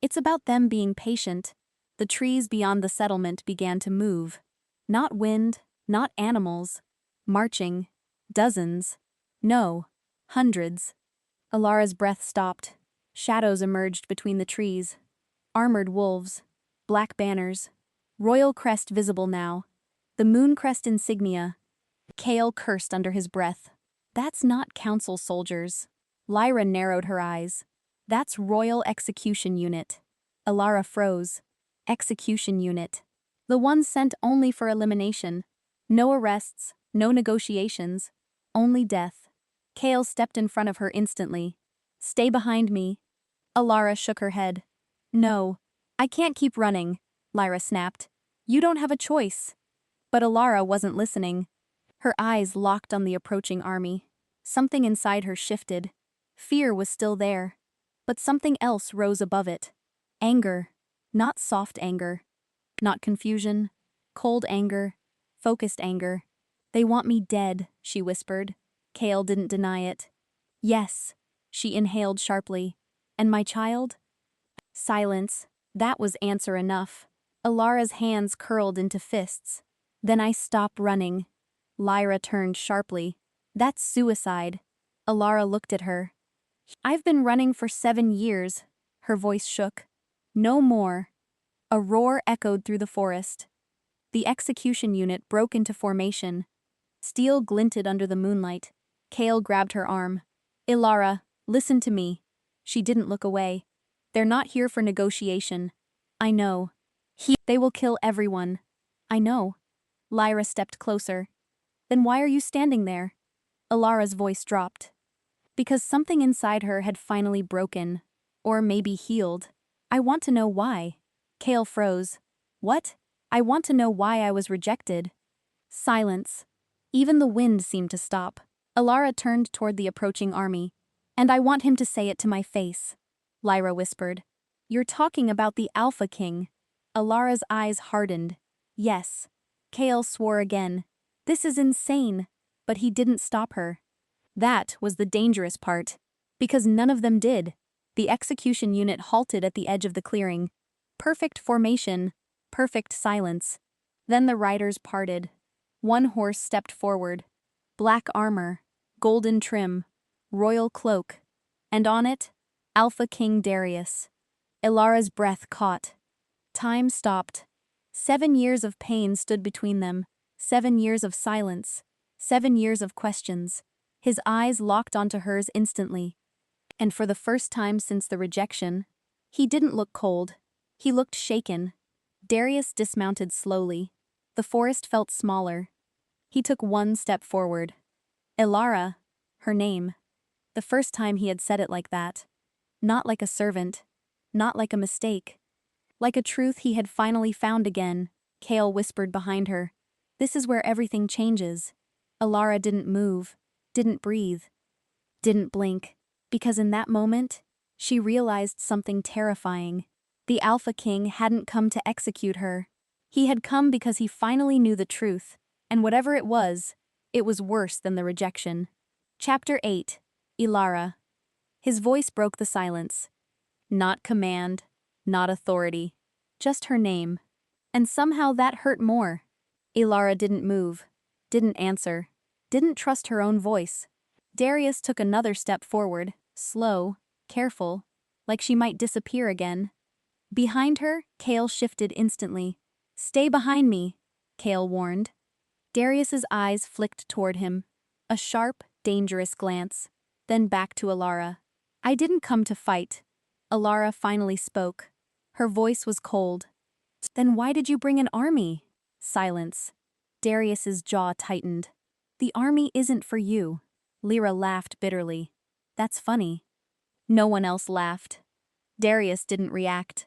It's about them being patient. The trees beyond the settlement began to move. Not wind, not animals. Marching. Dozens. No. Hundreds. Alara's breath stopped. Shadows emerged between the trees. Armored wolves. Black banners. Royal crest visible now. The moon crest insignia. Kale cursed under his breath. That's not council soldiers. Lyra narrowed her eyes. That's Royal Execution Unit. Alara froze. Execution Unit. The one sent only for elimination. No arrests, no negotiations. Only death. Kale stepped in front of her instantly. Stay behind me. Alara shook her head. No, I can't keep running, Lyra snapped. You don't have a choice. But Alara wasn't listening. Her eyes locked on the approaching army. Something inside her shifted. Fear was still there. But something else rose above it. Anger. Not soft anger. Not confusion. Cold anger. Focused anger. They want me dead, she whispered. Kale didn't deny it. Yes, she inhaled sharply. And my child? Silence. That was answer enough. Alara's hands curled into fists. Then I stopped running. Lyra turned sharply. That's suicide. Alara looked at her. I've been running for 7 years. Her voice shook. No more. A roar echoed through the forest. The execution unit broke into formation. Steel glinted under the moonlight. Kale grabbed her arm. Alara, listen to me. She didn't look away. They're not here for negotiation. I know. They will kill everyone. I know. Lyra stepped closer. Then why are you standing there? Alara's voice dropped. Because something inside her had finally broken. Or maybe healed. I want to know why. Kale froze. What? I want to know why I was rejected. Silence. Even the wind seemed to stop. Alara turned toward the approaching army. And I want him to say it to my face. Lyra whispered. You're talking about the Alpha King. Alara's eyes hardened. Yes. Kale swore again. This is insane. But he didn't stop her. That was the dangerous part. Because none of them did. The execution unit halted at the edge of the clearing. Perfect formation. Perfect silence. Then the riders parted. One horse stepped forward. Black armor. Golden trim. Royal cloak. And on it, Alpha King Darius. Ilara's breath caught. Time stopped. 7 years of pain stood between them. 7 years of silence. 7 years of questions. His eyes locked onto hers instantly. And for the first time since the rejection, he didn't look cold. He looked shaken. Darius dismounted slowly. The forest felt smaller. He took one step forward. Ilara, her name. The first time he had said it like that. Not like a servant. Not like a mistake. Like a truth he had finally found again. Kale whispered behind her. This is where everything changes. Ilara didn't move. Didn't breathe. Didn't blink. Because in that moment, she realized something terrifying. The Alpha King hadn't come to execute her. He had come because he finally knew the truth, and whatever it was worse than the rejection. Chapter 8. Ilara. His voice broke the silence. Not command, not authority, just her name. And somehow that hurt more. Ilara didn't move, didn't answer, didn't trust her own voice. Darius took another step forward, slow, careful, like she might disappear again. Behind her, Kale shifted instantly. Stay behind me, Kale warned. Darius's eyes flicked toward him. A sharp, dangerous glance. Then back to Ilara. I didn't come to fight. Ilara finally spoke. Her voice was cold. Then why did you bring an army? Silence. Darius's jaw tightened. The army isn't for you. Lyra laughed bitterly. That's funny. No one else laughed. Darius didn't react.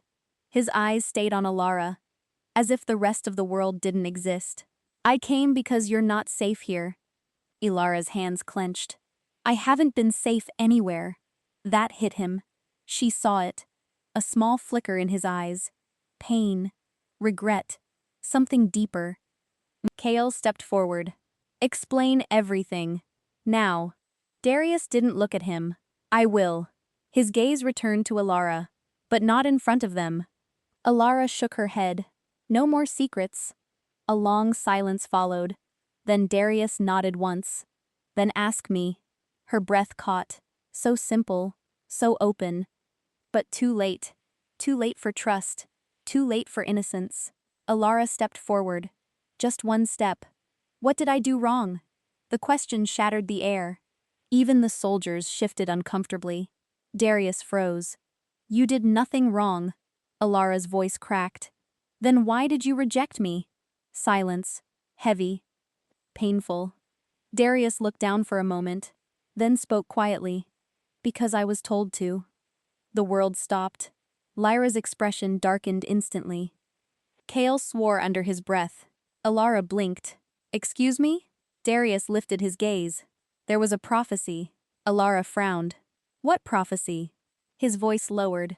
His eyes stayed on Ilara, as if the rest of the world didn't exist. I came because you're not safe here. Ilara's hands clenched. I haven't been safe anywhere. That hit him. She saw it. A small flicker in his eyes. Pain. Regret. Something deeper. Kale stepped forward. Explain everything. Now. Darius didn't look at him. I will. His gaze returned to Ilara, but not in front of them. Ilara shook her head. No more secrets. A long silence followed. Then Darius nodded once. Then ask me. Her breath caught. So simple. So open. But too late. Too late for trust. Too late for innocence. Ilara stepped forward. Just one step. What did I do wrong? The question shattered the air. Even the soldiers shifted uncomfortably. Darius froze. You did nothing wrong. Ilara's voice cracked. Then why did you reject me? Silence. Heavy. Painful. Darius looked down for a moment, then spoke quietly. Because I was told to. The world stopped. Lyra's expression darkened instantly. Kale swore under his breath. Ilara blinked. Excuse me? Darius lifted his gaze. There was a prophecy. Ilara frowned. What prophecy? His voice lowered.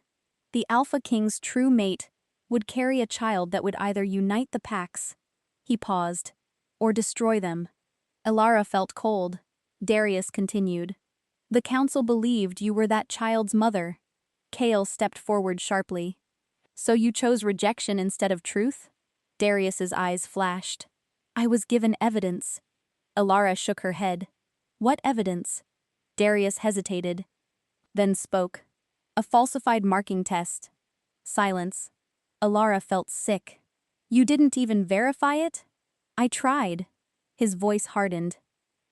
The Alpha King's true mate would carry a child that would either unite the packs, he paused, or destroy them. Ilara felt cold. Darius continued. The council believed you were that child's mother. Kale stepped forward sharply. So you chose rejection instead of truth? Darius's eyes flashed. I was given evidence. Ilara shook her head. What evidence? Darius hesitated, then spoke. A falsified marking test. Silence. Ilara felt sick. You didn't even verify it? I tried. His voice hardened.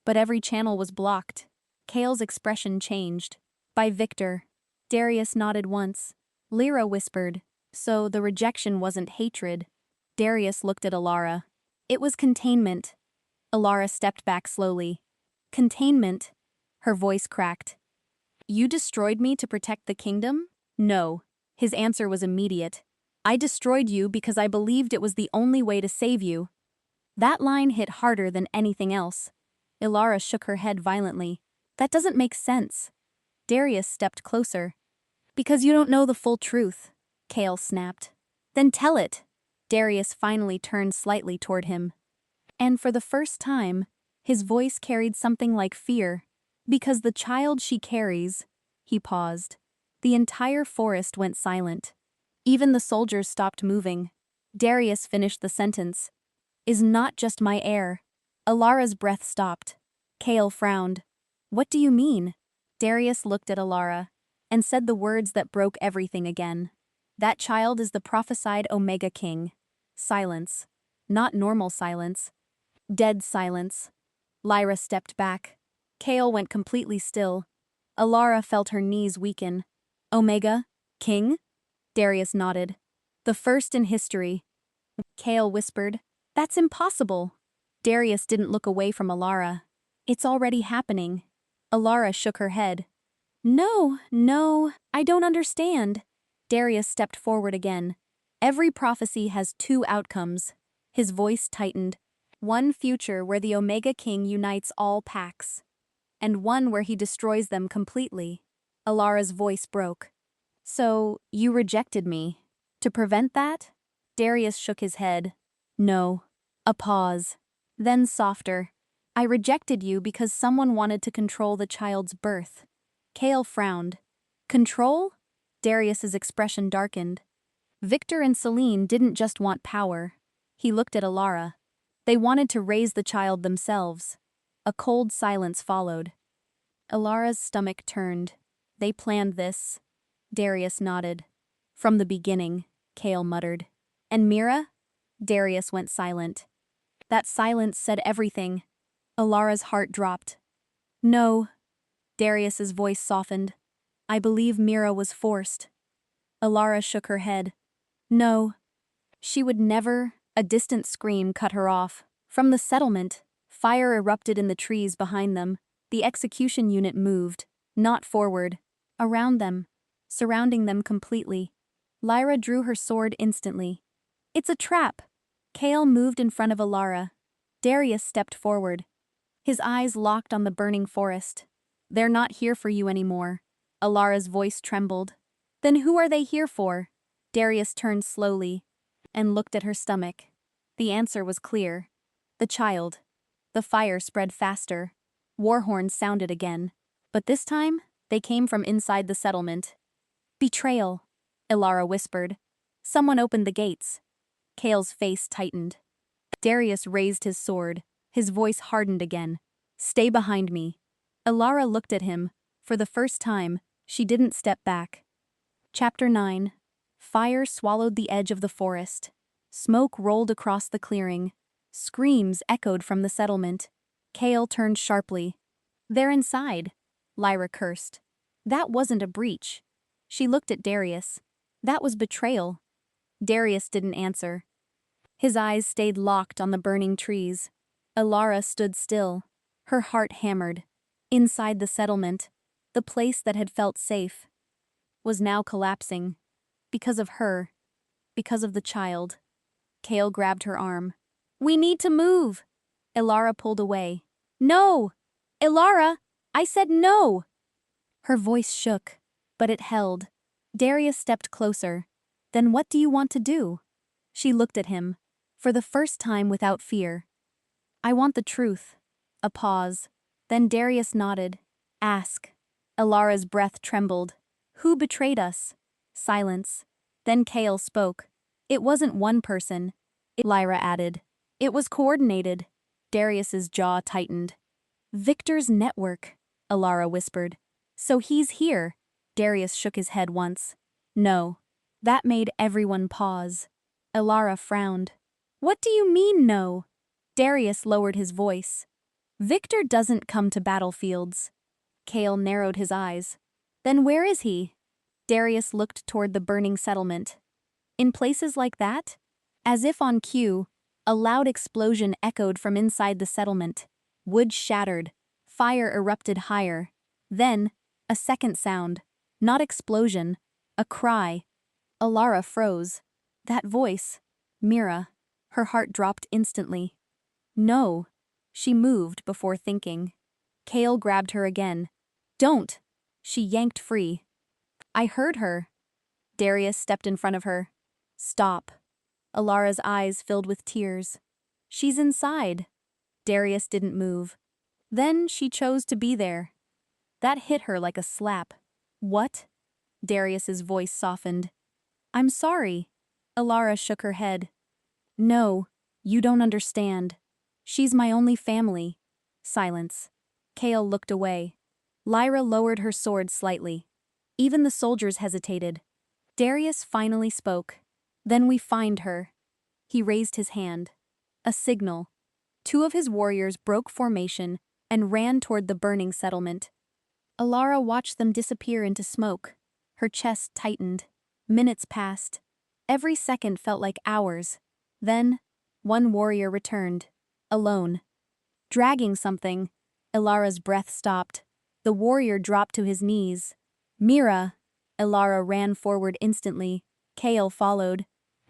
But every channel was blocked. Kale's expression changed. By Victor. Darius nodded once. Lyra whispered. So the rejection wasn't hatred. Darius looked at Alara. It was containment. Alara stepped back slowly. Containment? Her voice cracked. You destroyed me to protect the kingdom? No. His answer was immediate. I destroyed you because I believed it was the only way to save you. That line hit harder than anything else. Ilara shook her head violently. That doesn't make sense. Darius stepped closer. Because you don't know the full truth, Kale snapped. Then tell it. Darius finally turned slightly toward him. And for the first time, his voice carried something like fear. Because the child she carries, he paused. The entire forest went silent. Even the soldiers stopped moving. Darius finished the sentence. Is not just my heir. Alara's breath stopped. Kale frowned. What do you mean? Darius looked at Alara and said the words that broke everything again. That child is the prophesied Omega King. Silence. Not normal silence. Dead silence. Lyra stepped back. Kale went completely still. Alara felt her knees weaken. Omega? King? Darius nodded. The first in history. Kale whispered. That's impossible. Darius didn't look away from Alara. It's already happening. Alara shook her head. No, I don't understand. Darius stepped forward again. Every prophecy has two outcomes. His voice tightened. One future where the Omega King unites all packs. And one where he destroys them completely. Alara's voice broke. So, you rejected me. To prevent that? Darius shook his head. No. A pause. Then softer. I rejected you because someone wanted to control the child's birth. Kale frowned. Control? Darius's expression darkened. Victor and Celine didn't just want power. He looked at Alara. They wanted to raise the child themselves. A cold silence followed. Alara's stomach turned. They planned this. Darius nodded. From the beginning, Kale muttered. And Mira? Darius went silent. That silence said everything. Alara's heart dropped. No. Darius's voice softened. I believe Mira was forced. Alara shook her head. No. She would never. A distant scream cut her off. From the settlement, fire erupted in the trees behind them. The execution unit moved, not forward, around them, surrounding them completely. Lyra drew her sword instantly. It's a trap. Kale moved in front of Alara. Darius stepped forward. His eyes locked on the burning forest. They're not here for you anymore. Alara's voice trembled. Then who are they here for? Darius turned slowly and looked at her stomach. The answer was clear. The child. The fire spread faster. War horns sounded again. But this time, they came from inside the settlement. Betrayal, Alara whispered. Someone opened the gates. Kale's face tightened. Darius raised his sword. His voice hardened again. Stay behind me. Alara looked at him. For the first time, she didn't step back. Chapter 9. Fire swallowed the edge of the forest. Smoke rolled across the clearing. Screams echoed from the settlement. Kale turned sharply. They're inside, Lyra cursed. That wasn't a breach. She looked at Darius. That was betrayal. Darius didn't answer. His eyes stayed locked on the burning trees. Alara stood still. Her heart hammered. Inside the settlement, the place that had felt safe, was now collapsing. Because of her. Because of the child. Kale grabbed her arm. We need to move. Alara pulled away. No! Alara! I said no! Her voice shook, but it held. Darius stepped closer. Then what do you want to do? She looked at him, for the first time without fear. I want the truth. A pause. Then Darius nodded. Ask. Alara's breath trembled. Who betrayed us? Silence. Then Kale spoke. It wasn't one person. Lyra added. It was coordinated. Darius's jaw tightened. Victor's network, Alara whispered. So he's here. Darius shook his head once. No. That made everyone pause. Alara frowned. What do you mean, no? Darius lowered his voice. Victor doesn't come to battlefields. Kale narrowed his eyes. Then where is he? Darius looked toward the burning settlement. In places like that? As if on cue, a loud explosion echoed from inside the settlement. Wood shattered. Fire erupted higher. Then, a second sound. Not explosion. A cry. Alara froze. That voice. Mira. Her heart dropped instantly. No. She moved before thinking. Kale grabbed her again. Don't! She yanked free. I heard her. Darius stepped in front of her. Stop. Alara's eyes filled with tears. She's inside. Darius didn't move. Then she chose to be there. That hit her like a slap. What? Darius's voice softened. I'm sorry. Alara shook her head. No, you don't understand. She's my only family. Silence. Kale looked away. Lyra lowered her sword slightly. Even the soldiers hesitated. Darius finally spoke. Then we find her. He raised his hand. A signal. Two of his warriors broke formation and ran toward the burning settlement. Alara watched them disappear into smoke. Her chest tightened. Minutes passed. Every second felt like hours. Then, one warrior returned. Alone. Dragging something. Alara's breath stopped. The warrior dropped to his knees. Mira! Alara ran forward instantly. Kale followed.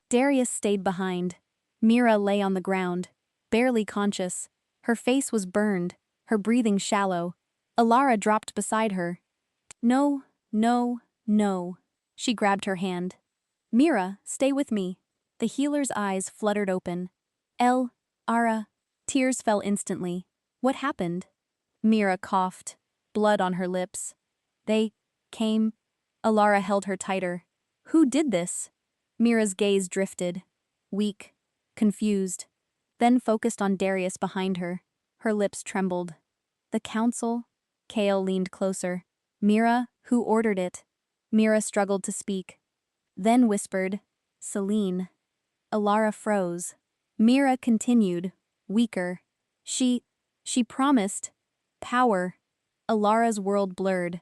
Darius stayed behind. Mira lay on the ground, barely conscious. Her face was burned, her breathing shallow. Alara dropped beside her. No, no, no. She grabbed her hand. Mira, stay with me. The healer's eyes fluttered open. Ara. Tears fell instantly. What happened? Mira coughed, blood on her lips. They came. Alara held her tighter. Who did this? Mira's gaze drifted. Weak, confused. Then focused on Darius behind her. Her lips trembled. The council? Kale leaned closer. Mira, who ordered it? Mira struggled to speak. Then whispered, Celine. Alara froze. Mira continued, weaker. She promised. Power. Alara's world blurred.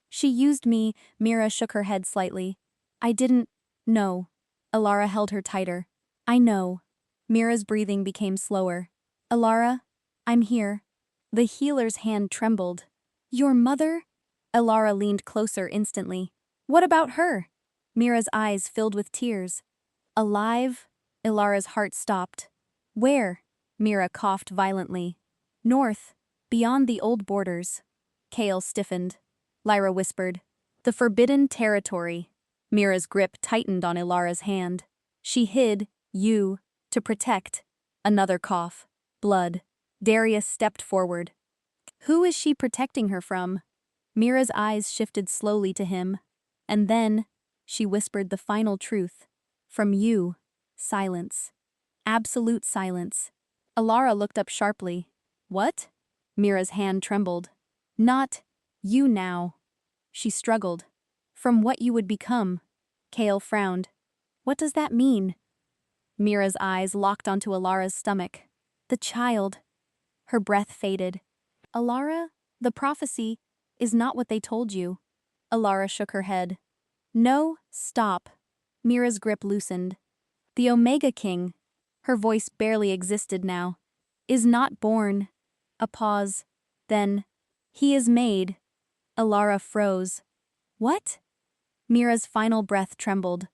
She used me. Mira shook her head slightly. I didn't. No. Alara held her tighter. I know. Mira's breathing became slower. Alara, I'm here. The healer's hand trembled. Your mother? Alara leaned closer instantly. What about her? Mira's eyes filled with tears. Alive? Alara's heart stopped. Where? Mira coughed violently. North, beyond the old borders. Kale stiffened. Lyra whispered. The forbidden territory. Mira's grip tightened on Alara's hand. She hid, you, to protect. Another cough. Blood. Darius stepped forward. Who is she protecting her from? Mira's eyes shifted slowly to him. And then, she whispered the final truth. From you. Silence. Absolute silence. Alara looked up sharply. What? Mira's hand trembled. Not you now. She struggled. From what you would become. Kale frowned. What does that mean? Mira's eyes locked onto Alara's stomach. The child. Her breath faded. Alara, the prophecy is not what they told you. Alara shook her head. No, stop. Mira's grip loosened. The Omega King, her voice barely existed now, is not born. A pause. Then, he is made. Alara froze. What? Mira's final breath trembled.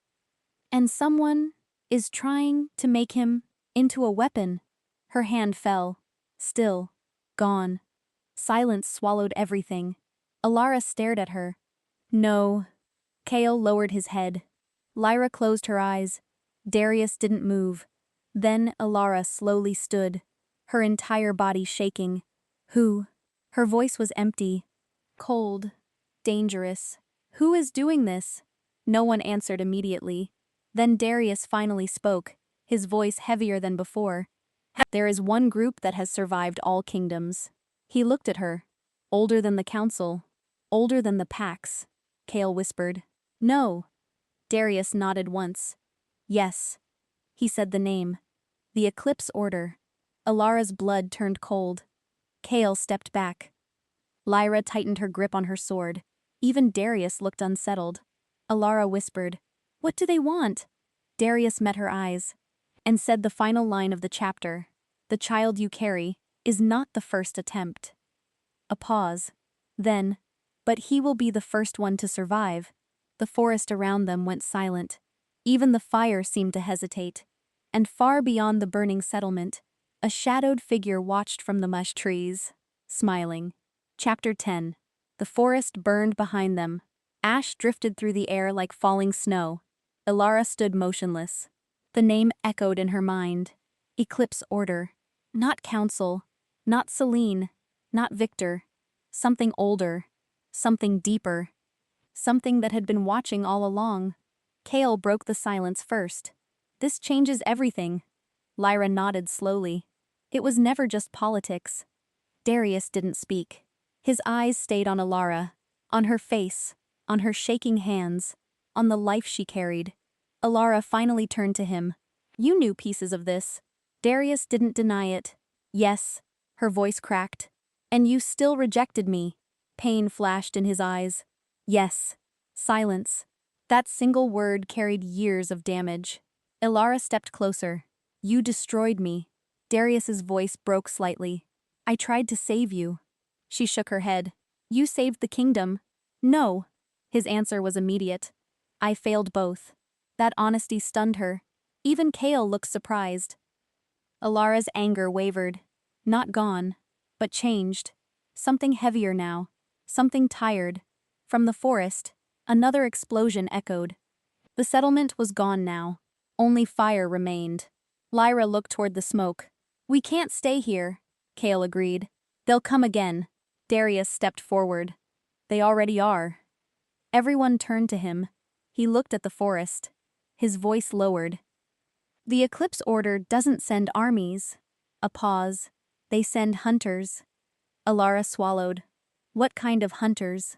And someone is trying to make him into a weapon. Her hand fell. Still. Gone. Silence swallowed everything. Alara stared at her. No. Kale lowered his head. Lyra closed her eyes. Darius didn't move. Then Alara slowly stood, her entire body shaking. Who? Her voice was empty. Cold. Dangerous. Who is doing this? No one answered immediately. Then Darius finally spoke, his voice heavier than before. There is one group that has survived all kingdoms. He looked at her. Older than the council. Older than the Pax. Kale whispered. No. Darius nodded once. Yes. He said the name. The Eclipse Order. Alara's blood turned cold. Kale stepped back. Lyra tightened her grip on her sword. Even Darius looked unsettled. Alara whispered, What do they want? Darius met her eyes. and said the final line of the chapter. The child you carry is not the first attempt. A pause. Then, but he will be the first one to survive. The forest around them went silent. Even the fire seemed to hesitate. And far beyond the burning settlement, a shadowed figure watched from the mush trees, smiling. Chapter 10. The forest burned behind them. Ash drifted through the air like falling snow. Ilara stood motionless. The name echoed in her mind. Eclipse Order. Not Council. Not Celine. Not Victor. Something older. Something deeper. Something that had been watching all along. Kale broke the silence first. This changes everything. Lyra nodded slowly. It was never just politics. Darius didn't speak. His eyes stayed on Ilara, on her face, on her shaking hands, on the life she carried. Ilara finally turned to him. You knew pieces of this. Darius didn't deny it. Yes, her voice cracked. And you still rejected me. Pain flashed in his eyes. Yes. Silence. That single word carried years of damage. Ilara stepped closer. You destroyed me. Darius's voice broke slightly. I tried to save you. She shook her head. You saved the kingdom. No. His answer was immediate. I failed both. That honesty stunned her. Even Kale looked surprised. Ilara's anger wavered. Not gone, but changed. Something heavier now. Something tired. From the forest, another explosion echoed. The settlement was gone now. Only fire remained. Lyra looked toward the smoke. We can't stay here, Kale agreed. They'll come again. Darius stepped forward. They already are. Everyone turned to him. He looked at the forest. His voice lowered. The Eclipse Order doesn't send armies. A pause. They send hunters. Ilara swallowed. What kind of hunters?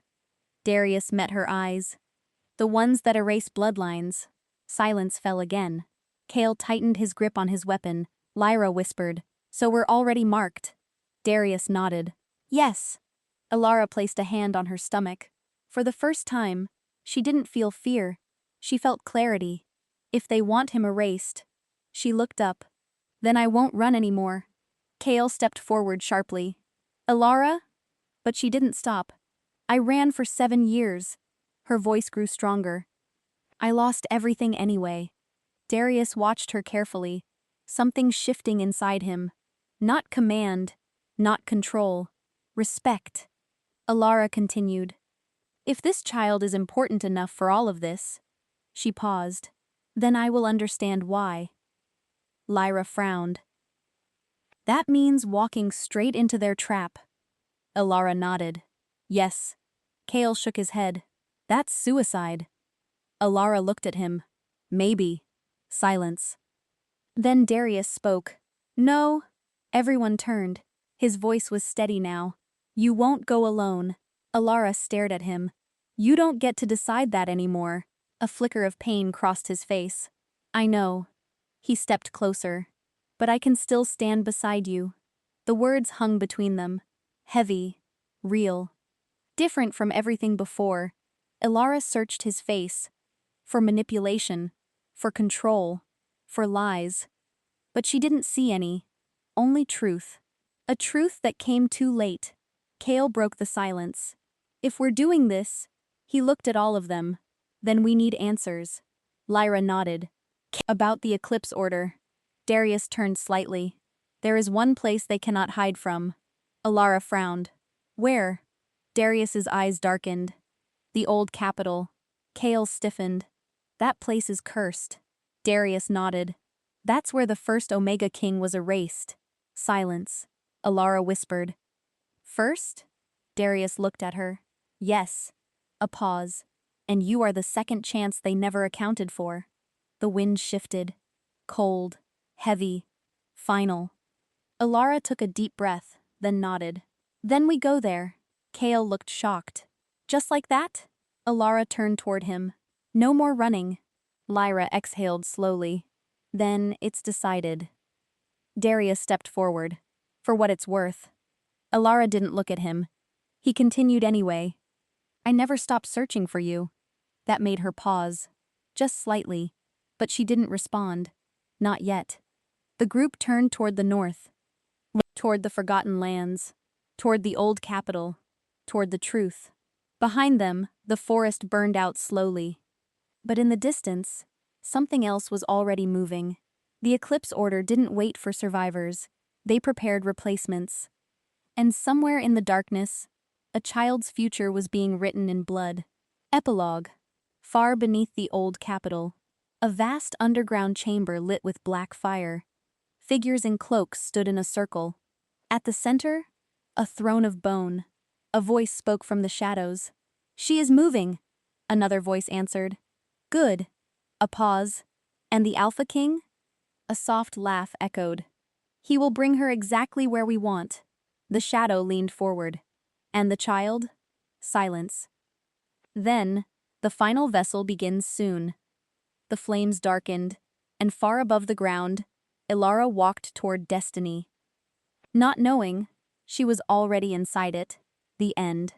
Darius met her eyes. The ones that erase bloodlines. Silence fell again. Kale tightened his grip on his weapon. Lyra whispered, So we're already marked. Darius nodded. Yes. Ilara placed a hand on her stomach. For the first time, she didn't feel fear. She felt clarity. If they want him erased. She looked up. Then I won't run anymore. Kale stepped forward sharply. Ilara? But she didn't stop. I ran for 7 years. Her voice grew stronger. I lost everything anyway. Darius watched her carefully. Something shifting inside him. Not command. Not control. Respect. Ilara continued. If this child is important enough for all of this, she paused, then I will understand why. Lyra frowned. That means walking straight into their trap. Ilara nodded. Yes. Kale shook his head. That's suicide. Ilara looked at him. Maybe. Silence. Then Darius spoke. No. Everyone turned. His voice was steady now. You won't go alone. Ilara stared at him. You don't get to decide that anymore. A flicker of pain crossed his face. I know. He stepped closer. But I can still stand beside you. The words hung between them. Heavy. Real. Different from everything before. Ilara searched his face. For manipulation. For control. For lies. But she didn't see any. Only truth. A truth that came too late. Kale broke the silence. If we're doing this, he looked at all of them. Then we need answers. Lyra nodded. About the Eclipse Order. Darius turned slightly. There is one place they cannot hide from. Ilara frowned. Where? Darius's eyes darkened. The old capital. Kale stiffened. That place is cursed. Darius nodded. That's where the first Omega King was erased. Silence. Ilara whispered. First? Darius looked at her. Yes. A pause. And you are the second chance they never accounted for. The wind shifted. Cold. Heavy. Final. Ilara took a deep breath, then nodded. Then we go there. Kale looked shocked. Just like that? Ilara turned toward him. No more running. Lyra exhaled slowly. Then it's decided. Darius stepped forward. For what it's worth. Ilara didn't look at him. He continued anyway. I never stopped searching for you. That made her pause. Just slightly. But she didn't respond. Not yet. The group turned toward the north, toward the forgotten lands, toward the old capital, toward the truth. Behind them, the forest burned out slowly. But in the distance, something else was already moving. The eclipse order didn't wait for survivors. They prepared replacements. And somewhere in the darkness, a child's future was being written in blood. Epilogue. Far beneath the old capital, a vast underground chamber lit with black fire. Figures in cloaks stood in a circle. At the center, a throne of bone. A voice spoke from the shadows. "She is moving," another voice answered. "Good." A pause. "And the Alpha King?" A soft laugh echoed. "He will bring her exactly where we want." The shadow leaned forward. "And the child?" Silence. Then, "The final vessel begins soon." The flames darkened, and far above the ground, Ilara walked toward destiny. Not knowing, she was already inside it. The end.